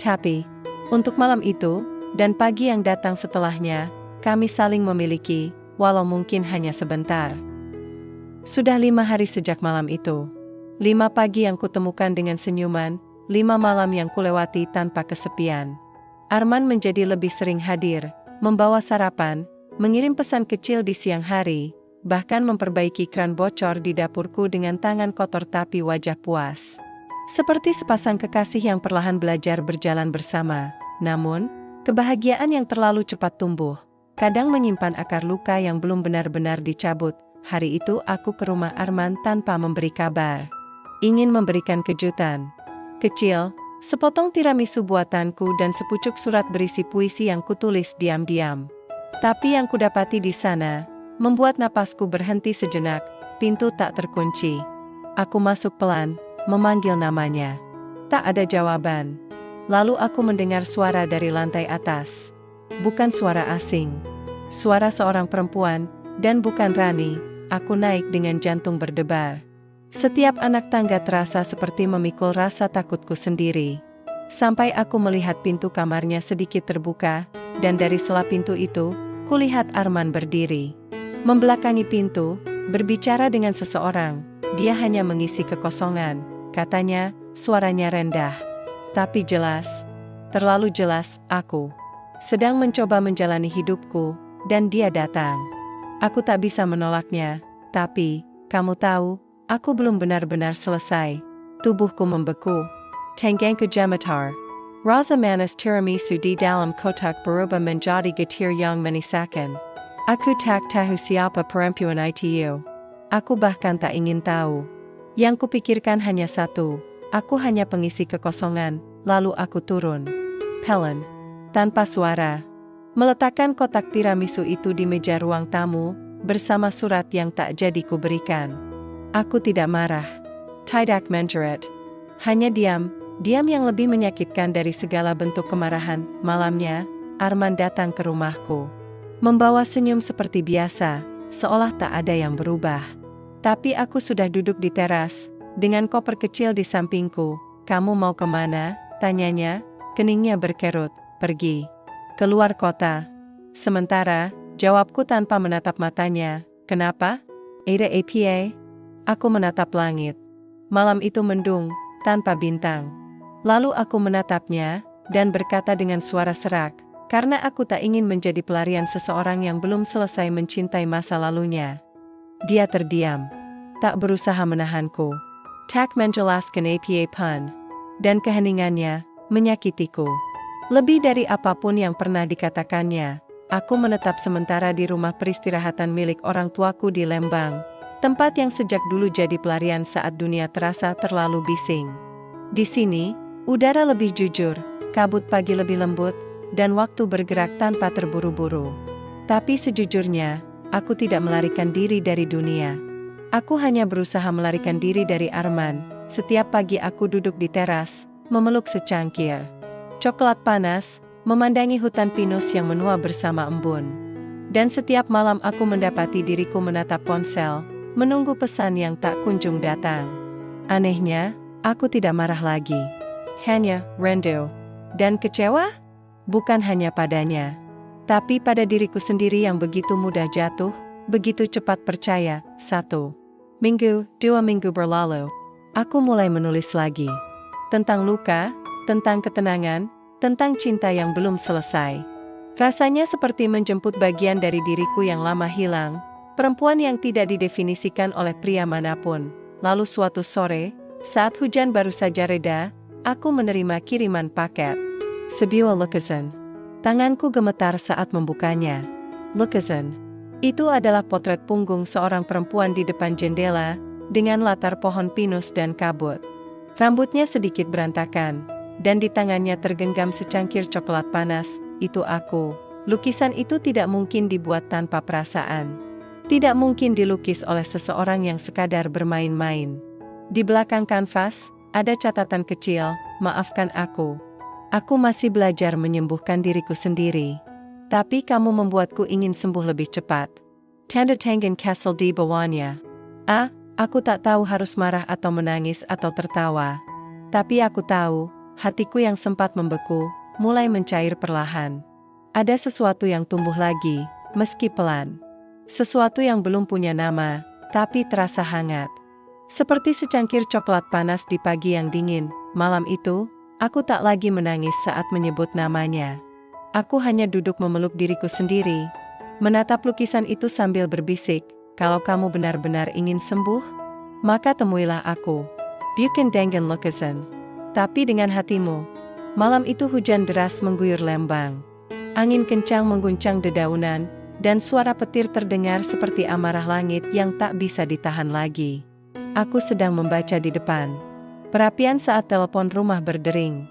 Tapi, untuk malam itu, dan pagi yang datang setelahnya, kami saling memiliki, walau mungkin hanya sebentar. Sudah 5 hari sejak malam itu. 5 pagi yang kutemukan dengan senyuman, 5 malam yang kulewati tanpa kesepian. Arman menjadi lebih sering hadir, membawa sarapan, mengirim pesan kecil di siang hari, bahkan memperbaiki kran bocor di dapurku dengan tangan kotor tapi wajah puas. Seperti sepasang kekasih yang perlahan belajar berjalan bersama. Namun, kebahagiaan yang terlalu cepat tumbuh, kadang menyimpan akar luka yang belum benar-benar dicabut. Hari itu aku ke rumah Arman tanpa memberi kabar. Ingin memberikan kejutan. Kecil, sepotong tiramisu buatanku dan sepucuk surat berisi puisi yang kutulis diam-diam. Tapi yang kudapati di sana, membuat napasku berhenti sejenak. Pintu tak terkunci. Aku masuk pelan, memanggil namanya. Tak ada jawaban. Lalu aku mendengar suara dari lantai atas. Bukan suara asing. Suara seorang perempuan, dan bukan Rani. Aku naik dengan jantung berdebar. Setiap anak tangga terasa seperti memikul rasa takutku sendiri. Sampai aku melihat pintu kamarnya sedikit terbuka, dan dari sela pintu itu, kulihat Arman berdiri. Membelakangi pintu, berbicara dengan seseorang. Dia hanya mengisi kekosongan, katanya, suaranya rendah. Tapi jelas, terlalu jelas, aku sedang mencoba menjalani hidupku, dan dia datang. Aku tak bisa menolaknya, tapi, kamu tahu, aku belum benar-benar selesai. Tubuhku membeku. Tanggangku gemetar. Rasa manis tiramisu di dalam kotak berubah menjadi getir yang menyisakan. Aku tak tahu siapa perempuan itu. Aku bahkan tak ingin tahu. Yang kupikirkan hanya satu. Aku hanya pengisi kekosongan, lalu aku turun. Pelan. Tanpa suara. Meletakkan kotak tiramisu itu di meja ruang tamu, bersama surat yang tak jadi kuberikan. Aku tidak marah. Tidak menjerit. Hanya diam yang lebih menyakitkan dari segala bentuk kemarahan. Malamnya, Arman datang ke rumahku. Membawa senyum seperti biasa, seolah tak ada yang berubah. Tapi aku sudah duduk di teras, dengan koper kecil di sampingku. Kamu mau kemana? Tanyanya, keningnya berkerut. Pergi. Keluar kota. Sementara, jawabku tanpa menatap matanya. Kenapa? Ada apa? Aku menatap langit. Malam itu mendung, tanpa bintang. Lalu aku menatapnya, dan berkata dengan suara serak, karena aku tak ingin menjadi pelarian seseorang yang belum selesai mencintai masa lalunya. Dia terdiam. Tak berusaha menahanku. Tak menjelaskan apa pun. Dan keheningannya, menyakitiku. Lebih dari apapun yang pernah dikatakannya, aku menetap sementara di rumah peristirahatan milik orang tuaku di Lembang. Tempat yang sejak dulu jadi pelarian saat dunia terasa terlalu bising. Di sini, udara lebih jujur, kabut pagi lebih lembut, dan waktu bergerak tanpa terburu-buru. Tapi sejujurnya, aku tidak melarikan diri dari dunia. Aku hanya berusaha melarikan diri dari Arman. Setiap pagi aku duduk di teras, memeluk secangkir coklat panas, memandangi hutan pinus yang menua bersama embun. Dan setiap malam aku mendapati diriku menatap ponsel, menunggu pesan yang tak kunjung datang. Anehnya, aku tidak marah lagi. Hanya rindu dan kecewa? Bukan hanya padanya, tapi pada diriku sendiri yang begitu mudah jatuh, begitu cepat percaya. 1 minggu, 2 minggu berlalu, aku mulai menulis lagi. Tentang luka, tentang ketenangan, tentang cinta yang belum selesai. Rasanya seperti menjemput bagian dari diriku yang lama hilang, perempuan yang tidak didefinisikan oleh pria manapun. Lalu suatu sore, saat hujan baru saja reda, aku menerima kiriman paket. Sebuah lukisan. Tanganku gemetar saat membukanya. Lukisan itu adalah potret punggung seorang perempuan di depan jendela, dengan latar pohon pinus dan kabut. Rambutnya sedikit berantakan, dan di tangannya tergenggam secangkir coklat panas. Itu aku. Lukisan itu tidak mungkin dibuat tanpa perasaan. Tidak mungkin dilukis oleh seseorang yang sekadar bermain-main. Di belakang kanvas, ada catatan kecil, maafkan aku. Aku masih belajar menyembuhkan diriku sendiri. Tapi kamu membuatku ingin sembuh lebih cepat. Tanda tangan Castle di bawahnya. Aku tak tahu harus marah atau menangis atau tertawa. Tapi aku tahu, hatiku yang sempat membeku, mulai mencair perlahan. Ada sesuatu yang tumbuh lagi, meski pelan. Sesuatu yang belum punya nama, tapi terasa hangat. Seperti secangkir coklat panas di pagi yang dingin. Malam itu, aku tak lagi menangis saat menyebut namanya. Aku hanya duduk memeluk diriku sendiri, menatap lukisan itu sambil berbisik, kalau kamu benar-benar ingin sembuh, maka temuilah aku. Bukan dengan lukisan, tapi dengan hatimu. Malam itu hujan deras mengguyur Lembang. Angin kencang mengguncang dedaunan, dan suara petir terdengar seperti amarah langit yang tak bisa ditahan lagi. Aku sedang membaca di depan perapian saat telepon rumah berdering.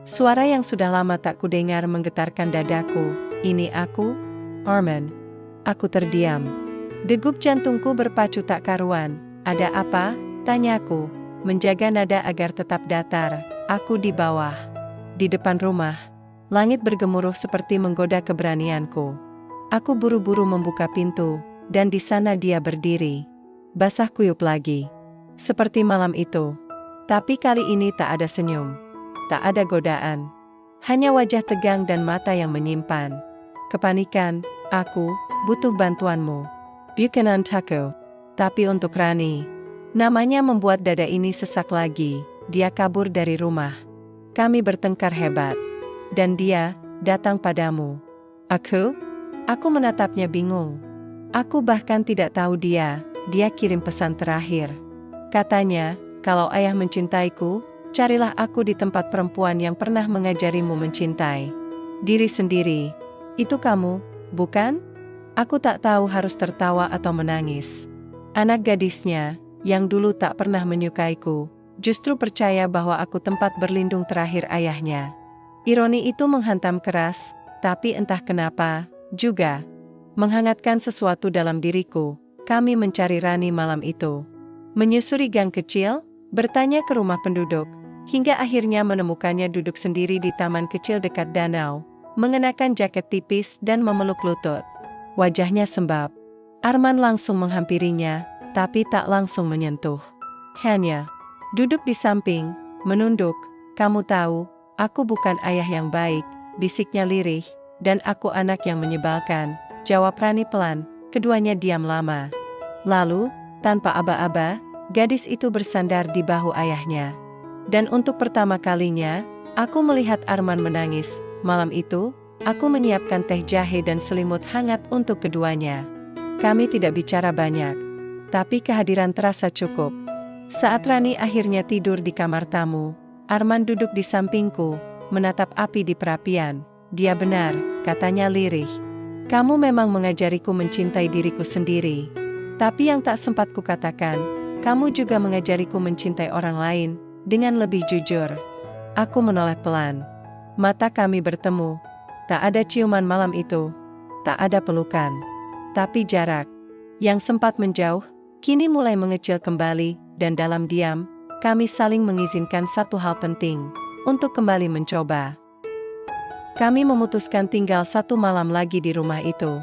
Suara yang sudah lama tak kudengar menggetarkan dadaku. Ini aku, Arman. Aku terdiam. Degup jantungku berpacu tak karuan. Ada apa? Tanyaku, menjaga nada agar tetap datar. Aku di bawah. Di depan rumah. Langit bergemuruh seperti menggoda keberanianku. Aku buru-buru membuka pintu, dan di sana dia berdiri. Basah kuyup lagi. Seperti malam itu. Tapi kali ini tak ada senyum. Tak ada godaan. Hanya wajah tegang dan mata yang menyimpan kepanikan. Aku butuh bantuanmu. Bukan untukku. Tapi untuk Rani. Namanya membuat dada ini sesak lagi. Dia kabur dari rumah. Kami bertengkar hebat. Dan dia datang padamu. Aku? Aku menatapnya bingung. Aku bahkan tidak tahu dia kirim pesan terakhir. Katanya, kalau ayah mencintaiku, carilah aku di tempat perempuan yang pernah mengajarimu mencintai diri sendiri. Itu kamu, bukan? Aku tak tahu harus tertawa atau menangis. Anak gadisnya, yang dulu tak pernah menyukaiku, justru percaya bahwa aku tempat berlindung terakhir ayahnya. Ironi itu menghantam keras, tapi entah kenapa, juga menghangatkan sesuatu dalam diriku. Kami mencari Rani malam itu. Menyusuri gang kecil, bertanya ke rumah penduduk, hingga akhirnya menemukannya duduk sendiri di taman kecil dekat danau, mengenakan jaket tipis dan memeluk lutut. Wajahnya sembab. Arman langsung menghampirinya, tapi tak langsung menyentuh. Hanya duduk di samping, menunduk. Kamu tahu, aku bukan ayah yang baik, bisiknya lirih, dan aku anak yang menyebalkan, jawab Rani pelan. Keduanya diam lama. Lalu, tanpa aba-aba, gadis itu bersandar di bahu ayahnya. Dan untuk pertama kalinya, aku melihat Arman menangis. Malam itu, aku menyiapkan teh jahe dan selimut hangat untuk keduanya. Kami tidak bicara banyak, tapi kehadiran terasa cukup. Saat Rani akhirnya tidur di kamar tamu, Arman duduk di sampingku, menatap api di perapian. Dia benar, katanya lirih. Kamu memang mengajariku mencintai diriku sendiri. Tapi yang tak sempat kukatakan, kamu juga mengajariku mencintai orang lain, dengan lebih jujur. Aku menoleh pelan. Mata kami bertemu. Tak ada ciuman malam itu. Tak ada pelukan. Tapi jarak yang sempat menjauh, kini mulai mengecil kembali, dan dalam diam, kami saling mengizinkan satu hal penting, untuk kembali mencoba. Kami memutuskan tinggal satu malam lagi di rumah itu.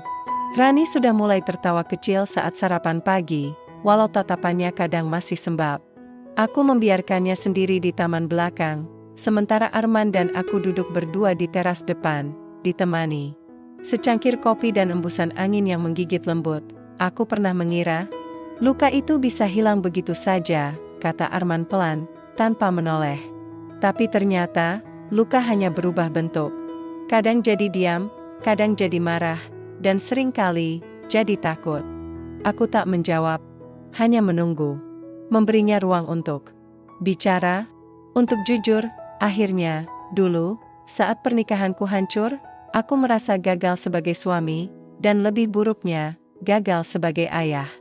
Rani sudah mulai tertawa kecil saat sarapan pagi, walau tatapannya kadang masih sembab. Aku membiarkannya sendiri di taman belakang, sementara Arman dan aku duduk berdua di teras depan, ditemani secangkir kopi dan embusan angin yang menggigit lembut. Aku pernah mengira, luka itu bisa hilang begitu saja, kata Arman pelan, tanpa menoleh. Tapi ternyata, luka hanya berubah bentuk. Kadang jadi diam, kadang jadi marah, dan seringkali jadi takut. Aku tak menjawab, hanya menunggu. Memberinya ruang untuk bicara, untuk jujur. Akhirnya, dulu, saat pernikahanku hancur, aku merasa gagal sebagai suami, dan lebih buruknya, gagal sebagai ayah.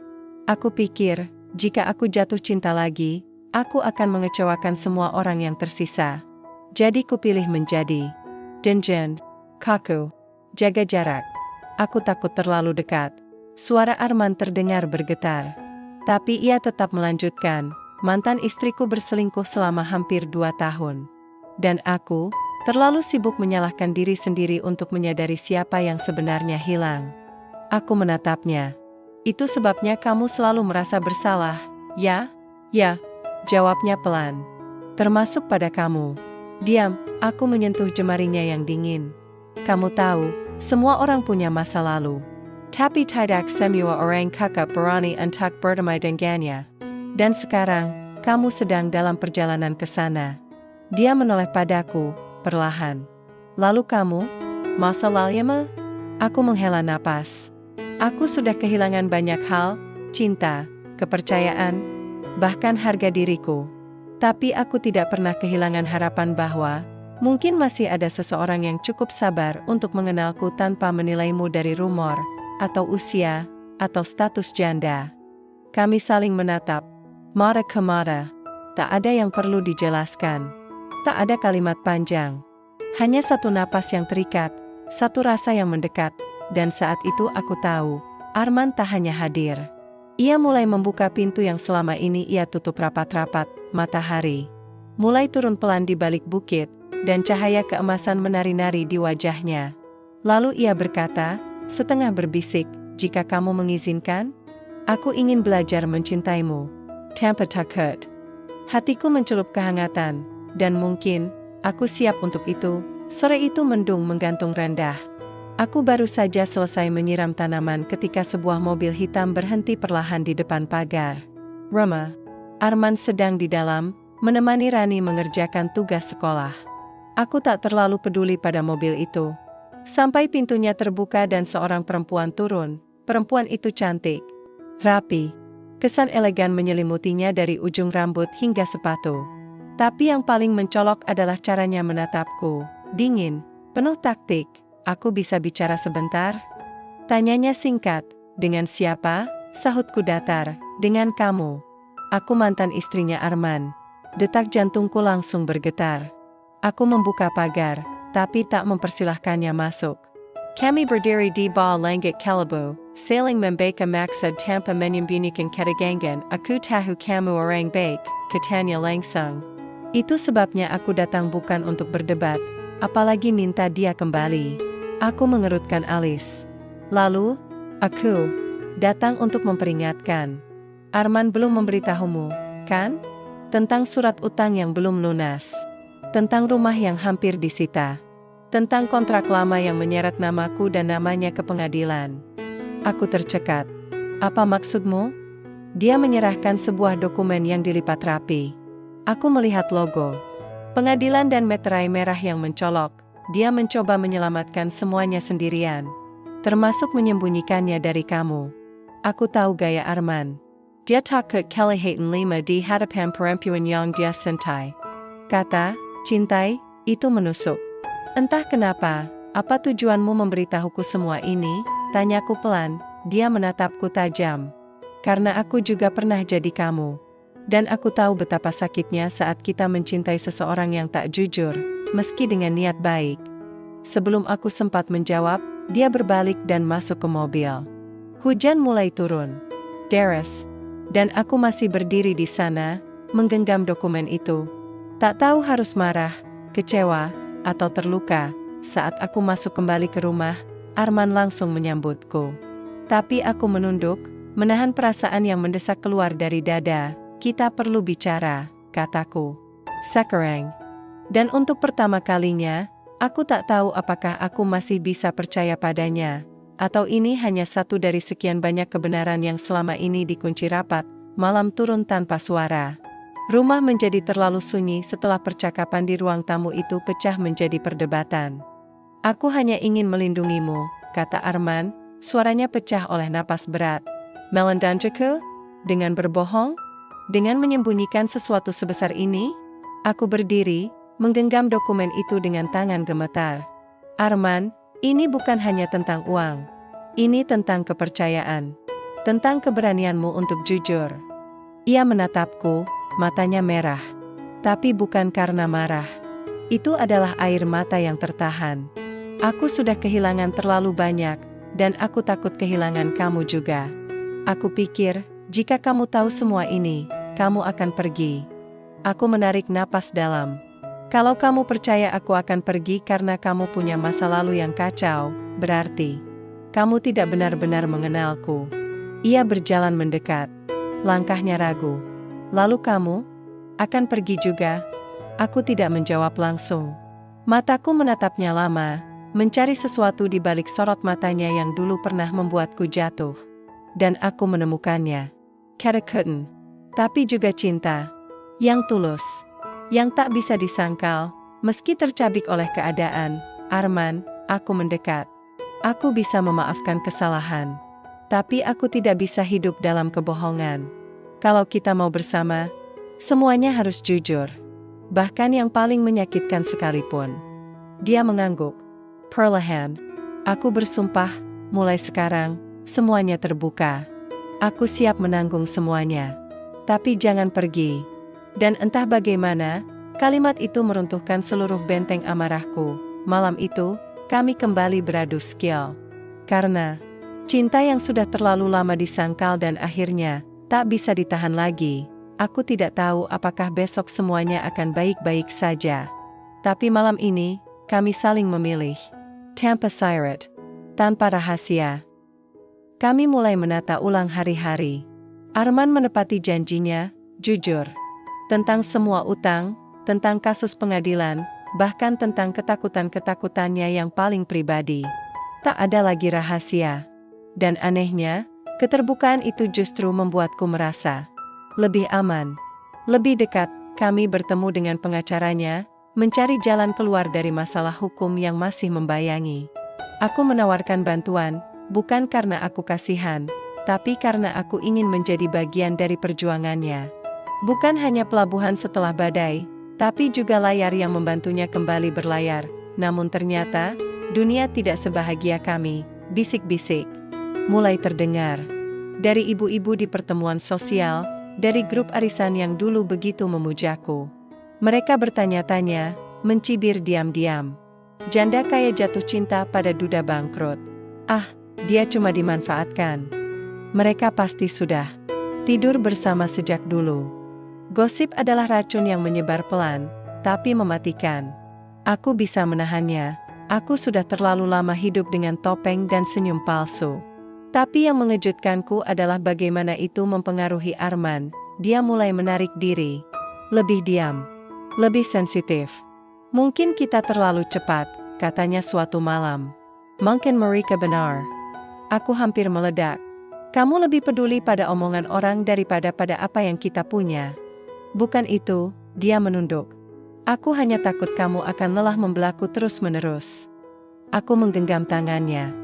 Aku pikir, jika aku jatuh cinta lagi, aku akan mengecewakan semua orang yang tersisa. Jadi kupilih menjadi Denjen, kaku, jaga jarak. Aku takut terlalu dekat. Suara Arman terdengar bergetar. Tapi ia tetap melanjutkan, mantan istriku berselingkuh selama hampir 2 tahun. Dan aku, terlalu sibuk menyalahkan diri sendiri untuk menyadari siapa yang sebenarnya hilang. Aku menatapnya. Itu sebabnya kamu selalu merasa bersalah, ya? Ya, jawabnya pelan. Termasuk pada kamu. Diam, aku menyentuh jemarinya yang dingin. Kamu tahu, semua orang punya masa lalu. Tapi tidak semua orang kakak berani untuk berdamai dengannya. Dan sekarang, kamu sedang dalam perjalanan ke sana. Dia menoleh padaku, perlahan. Lalu kamu? Masa lalumu? Aku menghela napas. Aku sudah kehilangan banyak hal, cinta, kepercayaan, bahkan harga diriku. Tapi aku tidak pernah kehilangan harapan bahwa mungkin masih ada seseorang yang cukup sabar untuk mengenalku tanpa menilaimu dari rumor, atau usia, atau status janda. Kami saling menatap, mata ke mata. Tak ada yang perlu dijelaskan. Tak ada kalimat panjang. Hanya satu napas yang terikat, satu rasa yang mendekat, dan saat itu aku tahu, Arman tak hanya hadir. Ia mulai membuka pintu yang selama ini ia tutup rapat-rapat. Matahari mulai turun pelan di balik bukit, dan cahaya keemasan menari-nari di wajahnya. Lalu ia berkata, setengah berbisik, jika kamu mengizinkan, aku ingin belajar mencintaimu. Tanpa takut. Hatiku mencelup kehangatan, dan mungkin, aku siap untuk itu. Sore itu mendung menggantung rendah. Aku baru saja selesai menyiram tanaman ketika sebuah mobil hitam berhenti perlahan di depan pagar. Rama. Arman sedang di dalam, menemani Rani mengerjakan tugas sekolah. Aku tak terlalu peduli pada mobil itu. Sampai pintunya terbuka dan seorang perempuan turun. Perempuan itu cantik, rapi. Kesan elegan menyelimutinya dari ujung rambut hingga sepatu. Tapi yang paling mencolok adalah caranya menatapku. Dingin, penuh taktik. Aku bisa bicara sebentar? Tanyanya singkat. Dengan siapa? Sahutku datar. Dengan kamu. Aku mantan istrinya Arman. Detak jantungku langsung bergetar. Aku membuka pagar, tapi tak mempersilahkannya masuk. Kami berdiri di bawah langit kelabu, saling membaca maksud tanpa menyembunyikan keragangan. Aku tahu kamu orang baik, katanya langsung. Itu sebabnya aku datang bukan untuk berdebat, apalagi minta dia kembali. Aku mengerutkan alis. Lalu, aku datang untuk memperingatkan. Arman belum memberitahumu, kan? Tentang surat utang yang belum lunas. Tentang rumah yang hampir disita. Tentang kontrak lama yang menyeret namaku dan namanya ke pengadilan. Aku tercekat. Apa maksudmu? Dia menyerahkan sebuah dokumen yang dilipat rapi. Aku melihat logo pengadilan dan meterai merah yang mencolok. Dia mencoba menyelamatkan semuanya sendirian. Termasuk menyembunyikannya dari kamu. Aku tahu gaya Arman. Dia takut kelihatan lima di hadapan perempuan yang dia cintai. Kata, cintai, itu menusuk. Entah kenapa, apa tujuanmu memberitahuku semua ini? Tanyaku pelan, dia menatapku tajam. Karena aku juga pernah jadi kamu. Dan aku tahu betapa sakitnya saat kita mencintai seseorang yang tak jujur, meski dengan niat baik. Sebelum aku sempat menjawab, dia berbalik dan masuk ke mobil. Hujan mulai turun. Deres. Dan aku masih berdiri di sana, menggenggam dokumen itu. Tak tahu harus marah, kecewa, atau terluka. Saat aku masuk kembali ke rumah, Arman langsung menyambutku. Tapi aku menunduk, menahan perasaan yang mendesak keluar dari dada. Kita perlu bicara, kataku. Sekarang. Dan untuk pertama kalinya, aku tak tahu apakah aku masih bisa percaya padanya, atau ini hanya satu dari sekian banyak kebenaran yang selama ini dikunci rapat. Malam turun tanpa suara. Rumah menjadi terlalu sunyi setelah percakapan di ruang tamu itu pecah menjadi perdebatan. Aku hanya ingin melindungimu, kata Arman, suaranya pecah oleh napas berat. Melandanjaku? Dengan berbohong? Dengan menyembunyikan sesuatu sebesar ini? Aku berdiri, menggenggam dokumen itu dengan tangan gemetar. Arman, ini bukan hanya tentang uang. Ini tentang kepercayaan. Tentang keberanianmu untuk jujur. Ia menatapku, matanya merah. Tapi bukan karena marah. Itu adalah air mata yang tertahan. Aku sudah kehilangan terlalu banyak, dan aku takut kehilangan kamu juga. Aku pikir, jika kamu tahu semua ini, kamu akan pergi. Aku menarik napas dalam. Kalau kamu percaya aku akan pergi karena kamu punya masa lalu yang kacau, berarti kamu tidak benar-benar mengenalku. Ia berjalan mendekat. Langkahnya ragu. Lalu kamu akan pergi juga? Aku tidak menjawab langsung. Mataku menatapnya lama, mencari sesuatu di balik sorot matanya yang dulu pernah membuatku jatuh. Dan aku menemukannya. Ketakutan, tapi juga cinta. Yang tulus. Yang tak bisa disangkal, meski tercabik oleh keadaan. Arman, aku mendekat. Aku bisa memaafkan kesalahan. Tapi aku tidak bisa hidup dalam kebohongan. Kalau kita mau bersama, semuanya harus jujur. Bahkan yang paling menyakitkan sekalipun. Dia mengangguk. Perlahan. Aku bersumpah, mulai sekarang, semuanya terbuka. Aku siap menanggung semuanya. Tapi jangan pergi. Dan entah bagaimana, kalimat itu meruntuhkan seluruh benteng amarahku. Malam itu, kami kembali beradu skill. Karena cinta yang sudah terlalu lama disangkal dan akhirnya tak bisa ditahan lagi. Aku tidak tahu apakah besok semuanya akan baik-baik saja. Tapi malam ini, kami saling memilih. Tanpa syarat. Tanpa rahasia. Kami mulai menata ulang hari-hari. Arman menepati janjinya, Jujur. Tentang semua utang, tentang kasus pengadilan, bahkan tentang ketakutan-ketakutannya yang paling pribadi. Tak ada lagi rahasia. Dan anehnya, keterbukaan itu justru membuatku merasa lebih aman. Lebih dekat, kami bertemu dengan pengacaranya, mencari jalan keluar dari masalah hukum yang masih membayangi. Aku menawarkan bantuan, bukan karena aku kasihan, tapi karena aku ingin menjadi bagian dari perjuangannya. Bukan hanya pelabuhan setelah badai, tapi juga layar yang membantunya kembali berlayar. Namun ternyata, dunia tidak sebahagia kami, bisik-bisik mulai terdengar. Dari ibu-ibu di pertemuan sosial, dari grup arisan yang dulu begitu memujaku. Mereka bertanya-tanya, mencibir diam-diam. Janda kaya jatuh cinta pada duda bangkrut. Ah, dia cuma dimanfaatkan. Mereka pasti sudah tidur bersama sejak dulu. Gosip adalah racun yang menyebar pelan, tapi mematikan. Aku bisa menahannya. Aku sudah terlalu lama hidup dengan topeng dan senyum palsu. Tapi yang mengejutkanku adalah bagaimana itu mempengaruhi Arman. Dia mulai menarik diri. Lebih diam. Lebih sensitif. Mungkin kita terlalu cepat, katanya suatu malam. Mungkin mereka benar. Aku hampir meledak. Kamu lebih peduli pada omongan orang daripada pada apa yang kita punya. Bukan itu, dia menunduk. Aku hanya takut kamu akan lelah membelaku terus-menerus. Aku menggenggam tangannya.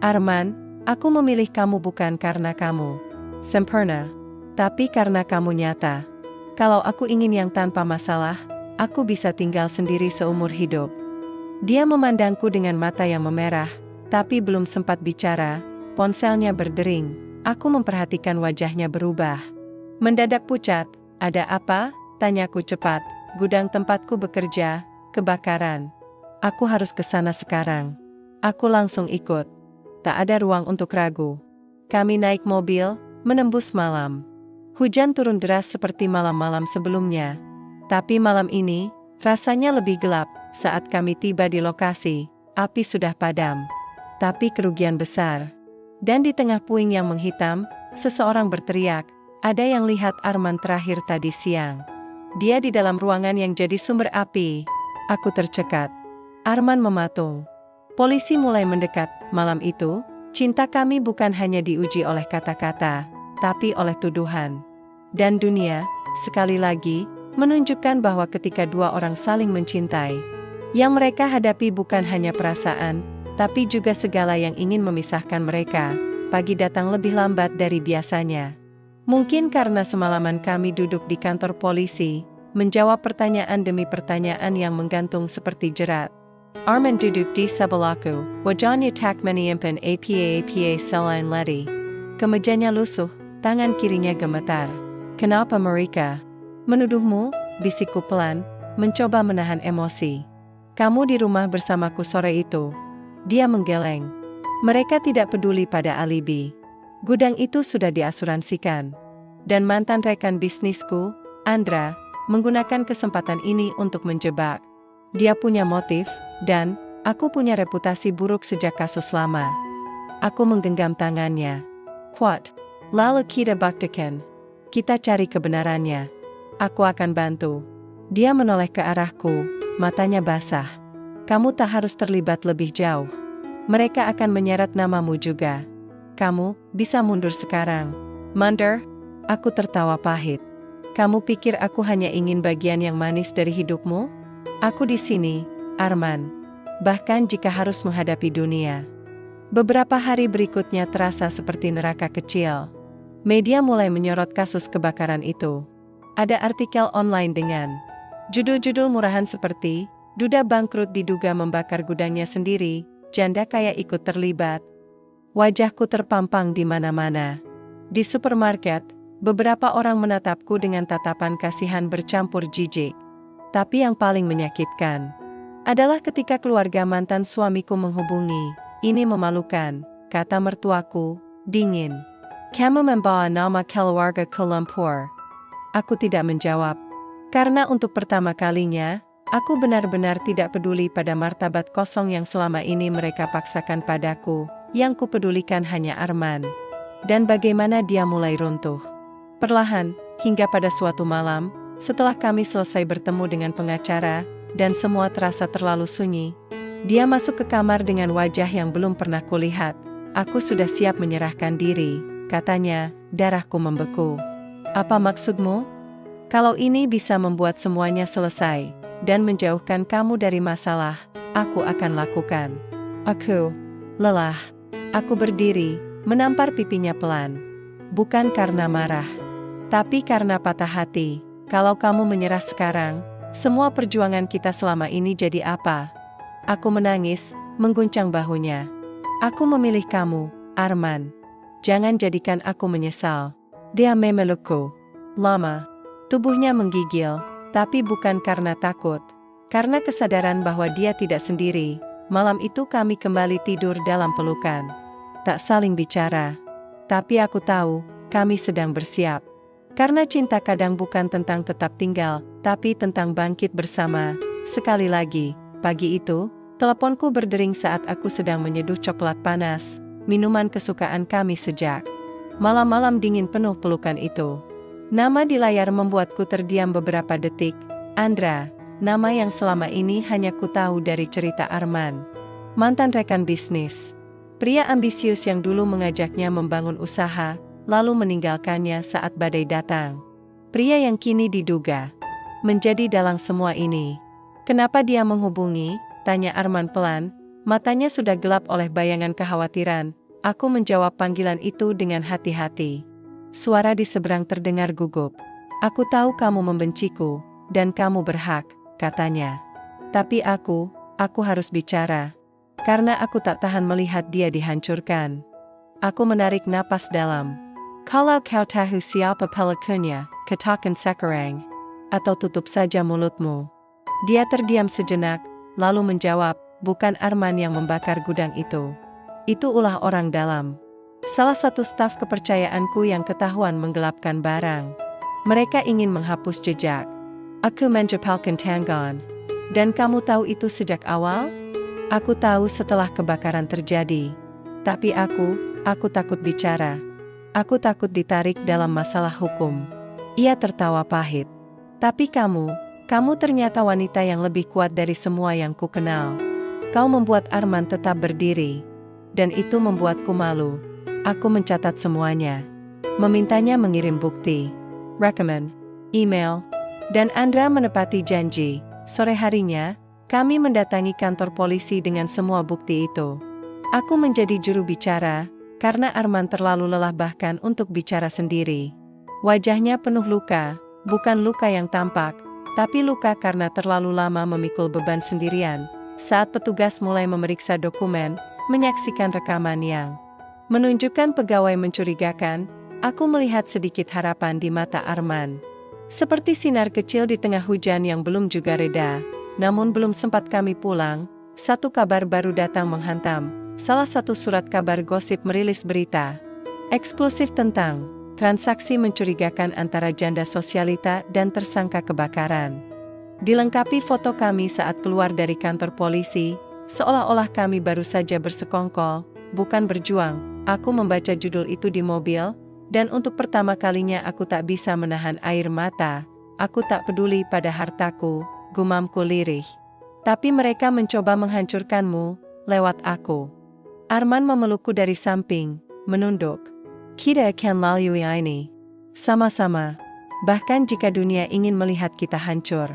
Arman, aku memilih kamu bukan karena kamu sempurna, tapi karena kamu nyata. Kalau aku ingin yang tanpa masalah, aku bisa tinggal sendiri seumur hidup. Dia memandangku dengan mata yang memerah, tapi belum sempat bicara, ponselnya berdering. Aku memperhatikan wajahnya berubah. Mendadak pucat. Ada apa? Tanyaku cepat. Gudang tempatku bekerja, kebakaran. Aku harus ke sana sekarang. Aku langsung ikut. Tak ada ruang untuk ragu. Kami naik mobil, menembus malam. Hujan turun deras seperti malam-malam sebelumnya. Tapi malam ini, rasanya lebih gelap. Saat kami tiba di lokasi, api sudah padam. Tapi kerugian besar. Dan di tengah puing yang menghitam, seseorang berteriak, ada yang lihat Arman terakhir tadi siang. Dia di dalam ruangan yang jadi sumber api. Aku tercekat. Arman mematung. Polisi mulai mendekat. Malam itu, cinta kami bukan hanya diuji oleh kata-kata, tapi oleh tuduhan. Dan dunia, sekali lagi, menunjukkan bahwa ketika dua orang saling mencintai, yang mereka hadapi bukan hanya perasaan, tapi juga segala yang ingin memisahkan mereka. Pagi datang lebih lambat dari biasanya. Mungkin karena semalaman kami duduk di kantor polisi, menjawab pertanyaan demi pertanyaan yang menggantung seperti jerat. Arman duduk di sebelahku, wajahnya tak menyimpan apa-apa selain letih. Kemejanya lusuh, tangan kirinya gemetar. Kenapa mereka menuduhmu? Bisikku pelan, mencoba menahan emosi. Kamu di rumah bersamaku sore itu. Dia menggeleng. Mereka tidak peduli pada alibi. Gudang itu sudah diasuransikan. Dan mantan rekan bisnisku, Andra, menggunakan kesempatan ini untuk menjebak. Dia punya motif, dan aku punya reputasi buruk sejak kasus lama. Aku menggenggam tangannya. Kuat. Lalu kita buktikan. Kita cari kebenarannya. Aku akan bantu. Dia menoleh ke arahku, matanya basah. Kamu tak harus terlibat lebih jauh. Mereka akan menyeret namamu juga. Kamu bisa mundur sekarang. Mundur? Aku tertawa pahit. Kamu pikir aku hanya ingin bagian yang manis dari hidupmu? Aku di sini, Arman. Bahkan jika harus menghadapi dunia. Beberapa hari berikutnya terasa seperti neraka kecil. Media mulai menyorot kasus kebakaran itu. Ada artikel online dengan judul-judul murahan seperti, duda bangkrut diduga membakar gudangnya sendiri, janda kaya ikut terlibat. Wajahku terpampang di mana-mana. Di supermarket, beberapa orang menatapku dengan tatapan kasihan bercampur jijik. Tapi yang paling menyakitkan adalah ketika keluarga mantan suamiku menghubungi. Ini memalukan, kata mertuaku, dingin. Kamu membawa nama keluarga ke lumpur. Aku tidak menjawab. Karena untuk pertama kalinya, aku benar-benar tidak peduli pada martabat kosong yang selama ini mereka paksakan padaku. Yang kupedulikan hanya Arman. Dan bagaimana dia mulai runtuh. Perlahan, hingga pada suatu malam, setelah kami selesai bertemu dengan pengacara, dan semua terasa terlalu sunyi, dia masuk ke kamar dengan wajah yang belum pernah kulihat. Aku sudah siap menyerahkan diri, katanya, darahku membeku. Apa maksudmu? Kalau ini bisa membuat semuanya selesai, dan menjauhkan kamu dari masalah, aku akan lakukan. Aku lelah. Aku berdiri, menampar pipinya pelan. Bukan karena marah, tapi karena patah hati. Kalau kamu menyerah sekarang, semua perjuangan kita selama ini jadi apa? Aku menangis, mengguncang bahunya. Aku memilih kamu, Arman. Jangan jadikan aku menyesal. Dia memelukku. Lama. Tubuhnya menggigil, tapi bukan karena takut. Karena kesadaran bahwa dia tidak sendiri. Malam itu kami kembali tidur dalam pelukan. Tak saling bicara. Tapi aku tahu, kami sedang bersiap. Karena cinta kadang bukan tentang tetap tinggal, tapi tentang bangkit bersama. Sekali lagi, pagi itu, teleponku berdering saat aku sedang menyeduh coklat panas, minuman kesukaan kami sejak malam-malam dingin penuh pelukan itu. Nama di layar membuatku terdiam beberapa detik. Andra, nama yang selama ini hanya ku tahu dari cerita Arman. Mantan rekan bisnis. Pria ambisius yang dulu mengajaknya membangun usaha, lalu meninggalkannya saat badai datang. Pria yang kini diduga menjadi dalang semua ini. Kenapa dia menghubungi? Tanya Arman pelan, matanya sudah gelap oleh bayangan kekhawatiran. Aku menjawab panggilan itu dengan hati-hati. Suara di seberang terdengar gugup. Aku tahu kamu membenciku, dan kamu berhak, katanya. Tapi aku harus bicara. Karena aku tak tahan melihat dia dihancurkan. Aku menarik napas dalam. Kalau kau tahu siapa pelakunya, katakan sekarang. Atau tutup saja mulutmu. Dia terdiam sejenak, lalu menjawab, bukan Arman yang membakar gudang itu. Itu ulah orang dalam. Salah satu staf kepercayaanku yang ketahuan menggelapkan barang. Mereka ingin menghapus jejak. Aku menjepalkan tangan. Dan kamu tahu itu sejak awal? Aku tahu setelah kebakaran terjadi. Tapi aku takut bicara. Aku takut ditarik dalam masalah hukum. Ia tertawa pahit. Tapi kamu ternyata wanita yang lebih kuat dari semua yang ku kenal. Kau membuat Arman tetap berdiri. Dan itu membuatku malu. Aku mencatat semuanya. Memintanya mengirim bukti. Recommend. Email. Dan Andra menepati janji. Sore harinya, kami mendatangi kantor polisi dengan semua bukti itu. Aku menjadi juru bicara, karena Arman terlalu lelah bahkan untuk bicara sendiri. Wajahnya penuh luka, bukan luka yang tampak, tapi luka karena terlalu lama memikul beban sendirian. Saat petugas mulai memeriksa dokumen, menyaksikan rekaman yang menunjukkan pegawai mencurigakan, aku melihat sedikit harapan di mata Arman. Seperti sinar kecil di tengah hujan yang belum juga reda. Namun belum sempat kami pulang, satu kabar baru datang menghantam. Salah satu surat kabar gosip merilis berita eksklusif tentang transaksi mencurigakan antara janda sosialita dan tersangka kebakaran. Dilengkapi foto kami saat keluar dari kantor polisi, seolah-olah kami baru saja bersekongkol, bukan berjuang. Aku membaca judul itu di mobil, dan untuk pertama kalinya aku tak bisa menahan air mata. Aku tak peduli pada hartaku, gumamku lirih. Tapi mereka mencoba menghancurkanmu, lewat aku. Arman memelukku dari samping, menunduk. Kita akan lalui ini. Sama-sama. Bahkan jika dunia ingin melihat kita hancur.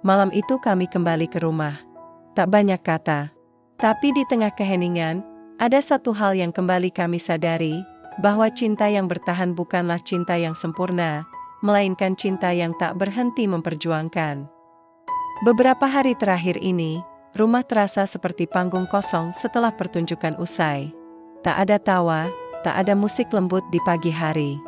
Malam itu kami kembali ke rumah. Tak banyak kata. Tapi di tengah keheningan, ada satu hal yang kembali kami sadari, bahwa cinta yang bertahan bukanlah cinta yang sempurna, melainkan cinta yang tak berhenti memperjuangkan. Beberapa hari terakhir ini, rumah terasa seperti panggung kosong setelah pertunjukan usai. Tak ada tawa, tak ada musik lembut di pagi hari.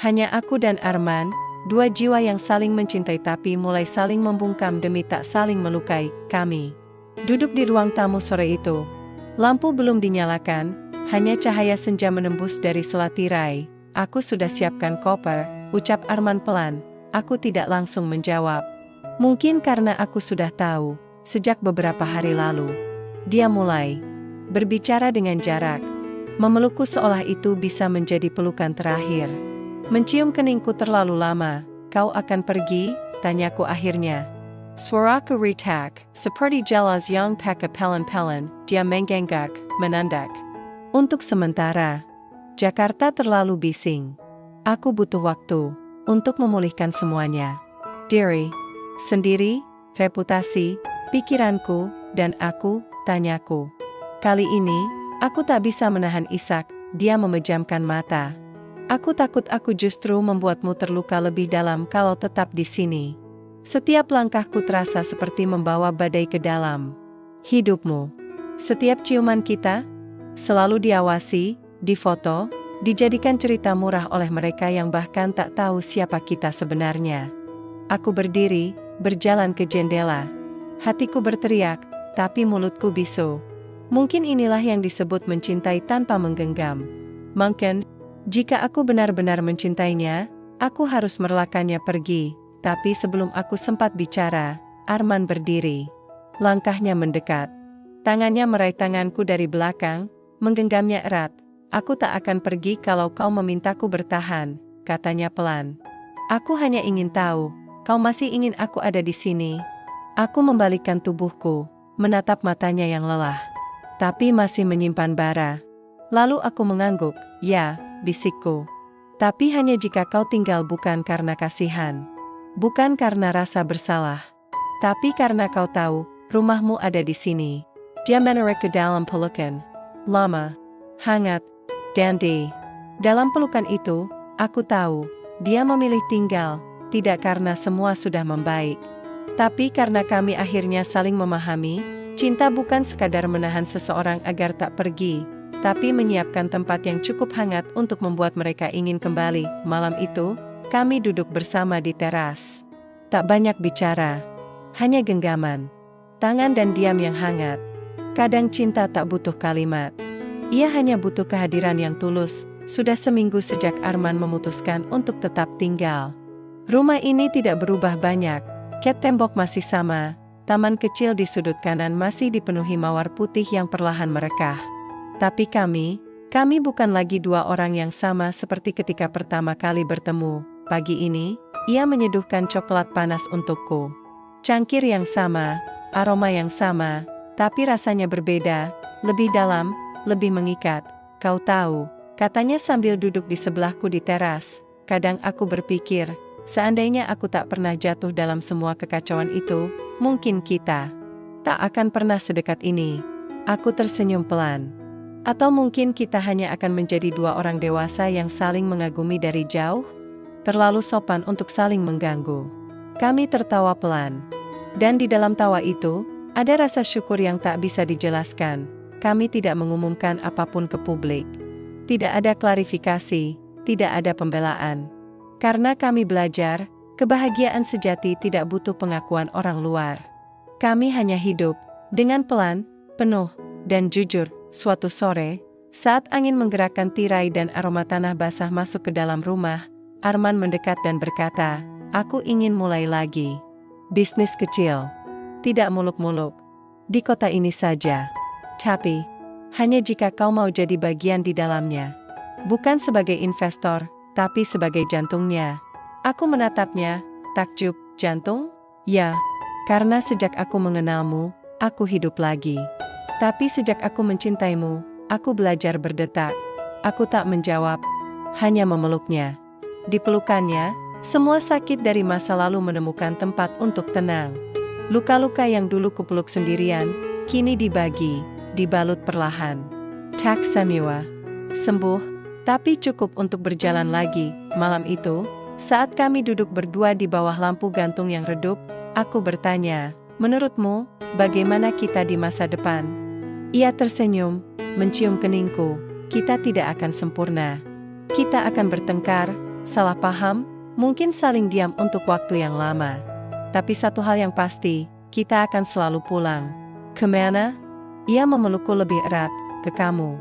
Hanya aku dan Arman, dua jiwa yang saling mencintai tapi mulai saling membungkam demi tak saling melukai. Kami duduk di ruang tamu sore itu. Lampu belum dinyalakan, hanya cahaya senja menembus dari sela tirai. Aku sudah siapkan koper, ucap Arman pelan. Aku tidak langsung menjawab. Mungkin karena aku sudah tahu, sejak beberapa hari lalu. Dia mulai berbicara dengan jarak. Memelukku seolah itu bisa menjadi pelukan terakhir. Mencium keningku terlalu lama, kau akan pergi? Tanyaku akhirnya. Suaraku retak, seperti jelas yang pakai pelan-pelan, dia menggenggak, menandak. Untuk sementara, Jakarta terlalu bising. Aku butuh waktu untuk memulihkan semuanya. Diri sendiri, reputasi, pikiranku, dan aku, tanyaku. Kali ini, aku tak bisa menahan isak, dia memejamkan mata. Aku takut aku justru membuatmu terluka lebih dalam kalau tetap di sini. Setiap langkahku terasa seperti membawa badai ke dalam hidupmu. Setiap ciuman kita selalu diawasi, difoto, dijadikan cerita murah oleh mereka yang bahkan tak tahu siapa kita sebenarnya. Aku berdiri, berjalan ke jendela. Hatiku berteriak, tapi mulutku bisu. Mungkin inilah yang disebut mencintai tanpa menggenggam. Mungkin, jika aku benar-benar mencintainya, aku harus merelakannya pergi. Tapi sebelum aku sempat bicara, Arman berdiri. Langkahnya mendekat. Tangannya meraih tanganku dari belakang, menggenggamnya erat. Aku tak akan pergi kalau kau memintaku bertahan, katanya pelan. Aku hanya ingin tahu, kau masih ingin aku ada di sini. Aku membalikkan tubuhku, menatap matanya yang lelah, tapi masih menyimpan bara. Lalu aku mengangguk, ya, bisikku. Tapi hanya jika kau tinggal bukan karena kasihan. Bukan karena rasa bersalah. Tapi karena kau tahu, rumahmu ada di sini. Dia menarik ke dalam pelukan. Lama, hangat, dan dalam pelukan itu, aku tahu, dia memilih tinggal, tidak karena semua sudah membaik. Tapi karena kami akhirnya saling memahami, cinta bukan sekadar menahan seseorang agar tak pergi, tapi menyiapkan tempat yang cukup hangat untuk membuat mereka ingin kembali. Malam itu, kami duduk bersama di teras. Tak banyak bicara, hanya genggaman, tangan dan diam yang hangat. Kadang cinta tak butuh kalimat. Ia hanya butuh kehadiran yang tulus. Sudah seminggu sejak Arman memutuskan untuk tetap tinggal. Rumah ini tidak berubah banyak. Cat tembok masih sama. Taman kecil di sudut kanan masih dipenuhi mawar putih yang perlahan merekah. Tapi kami bukan lagi dua orang yang sama seperti ketika pertama kali bertemu. Pagi ini, ia menyeduhkan coklat panas untukku. Cangkir yang sama, aroma yang sama, tapi rasanya berbeda, lebih dalam, lebih mengikat. Kau tahu, katanya sambil duduk di sebelahku di teras. Kadang aku berpikir, seandainya aku tak pernah jatuh dalam semua kekacauan itu, mungkin kita tak akan pernah sedekat ini. Aku tersenyum pelan. Atau mungkin kita hanya akan menjadi dua orang dewasa yang saling mengagumi dari jauh. Terlalu sopan untuk saling mengganggu. Kami tertawa pelan. Dan di dalam tawa itu, ada rasa syukur yang tak bisa dijelaskan. Kami tidak mengumumkan apapun ke publik. Tidak ada klarifikasi, tidak ada pembelaan. Karena kami belajar, kebahagiaan sejati tidak butuh pengakuan orang luar. Kami hanya hidup, dengan pelan, penuh, dan jujur. Suatu sore, saat angin menggerakkan tirai dan aroma tanah basah masuk ke dalam rumah, Arman mendekat dan berkata, aku ingin mulai lagi. Bisnis kecil. Tidak muluk-muluk. Di kota ini saja. Tapi, hanya jika kau mau jadi bagian di dalamnya. Bukan sebagai investor, tapi sebagai jantungnya. Aku menatapnya, takjub, jantung? Ya, karena sejak aku mengenalmu, aku hidup lagi. Tapi sejak aku mencintaimu, aku belajar berdetak. Aku tak menjawab, hanya memeluknya. Di pelukannya, semua sakit dari masa lalu menemukan tempat untuk tenang. Luka-luka yang dulu kupeluk sendirian, kini dibagi, dibalut perlahan. Tak semua sembuh, tapi cukup untuk berjalan lagi. Malam itu, saat kami duduk berdua di bawah lampu gantung yang redup, aku bertanya, menurutmu, bagaimana kita di masa depan? Ia tersenyum, mencium keningku. Kita tidak akan sempurna. Kita akan bertengkar, salah paham, mungkin saling diam untuk waktu yang lama. Tapi satu hal yang pasti, kita akan selalu pulang. Kemana? Ia memelukku lebih erat, ke kamu.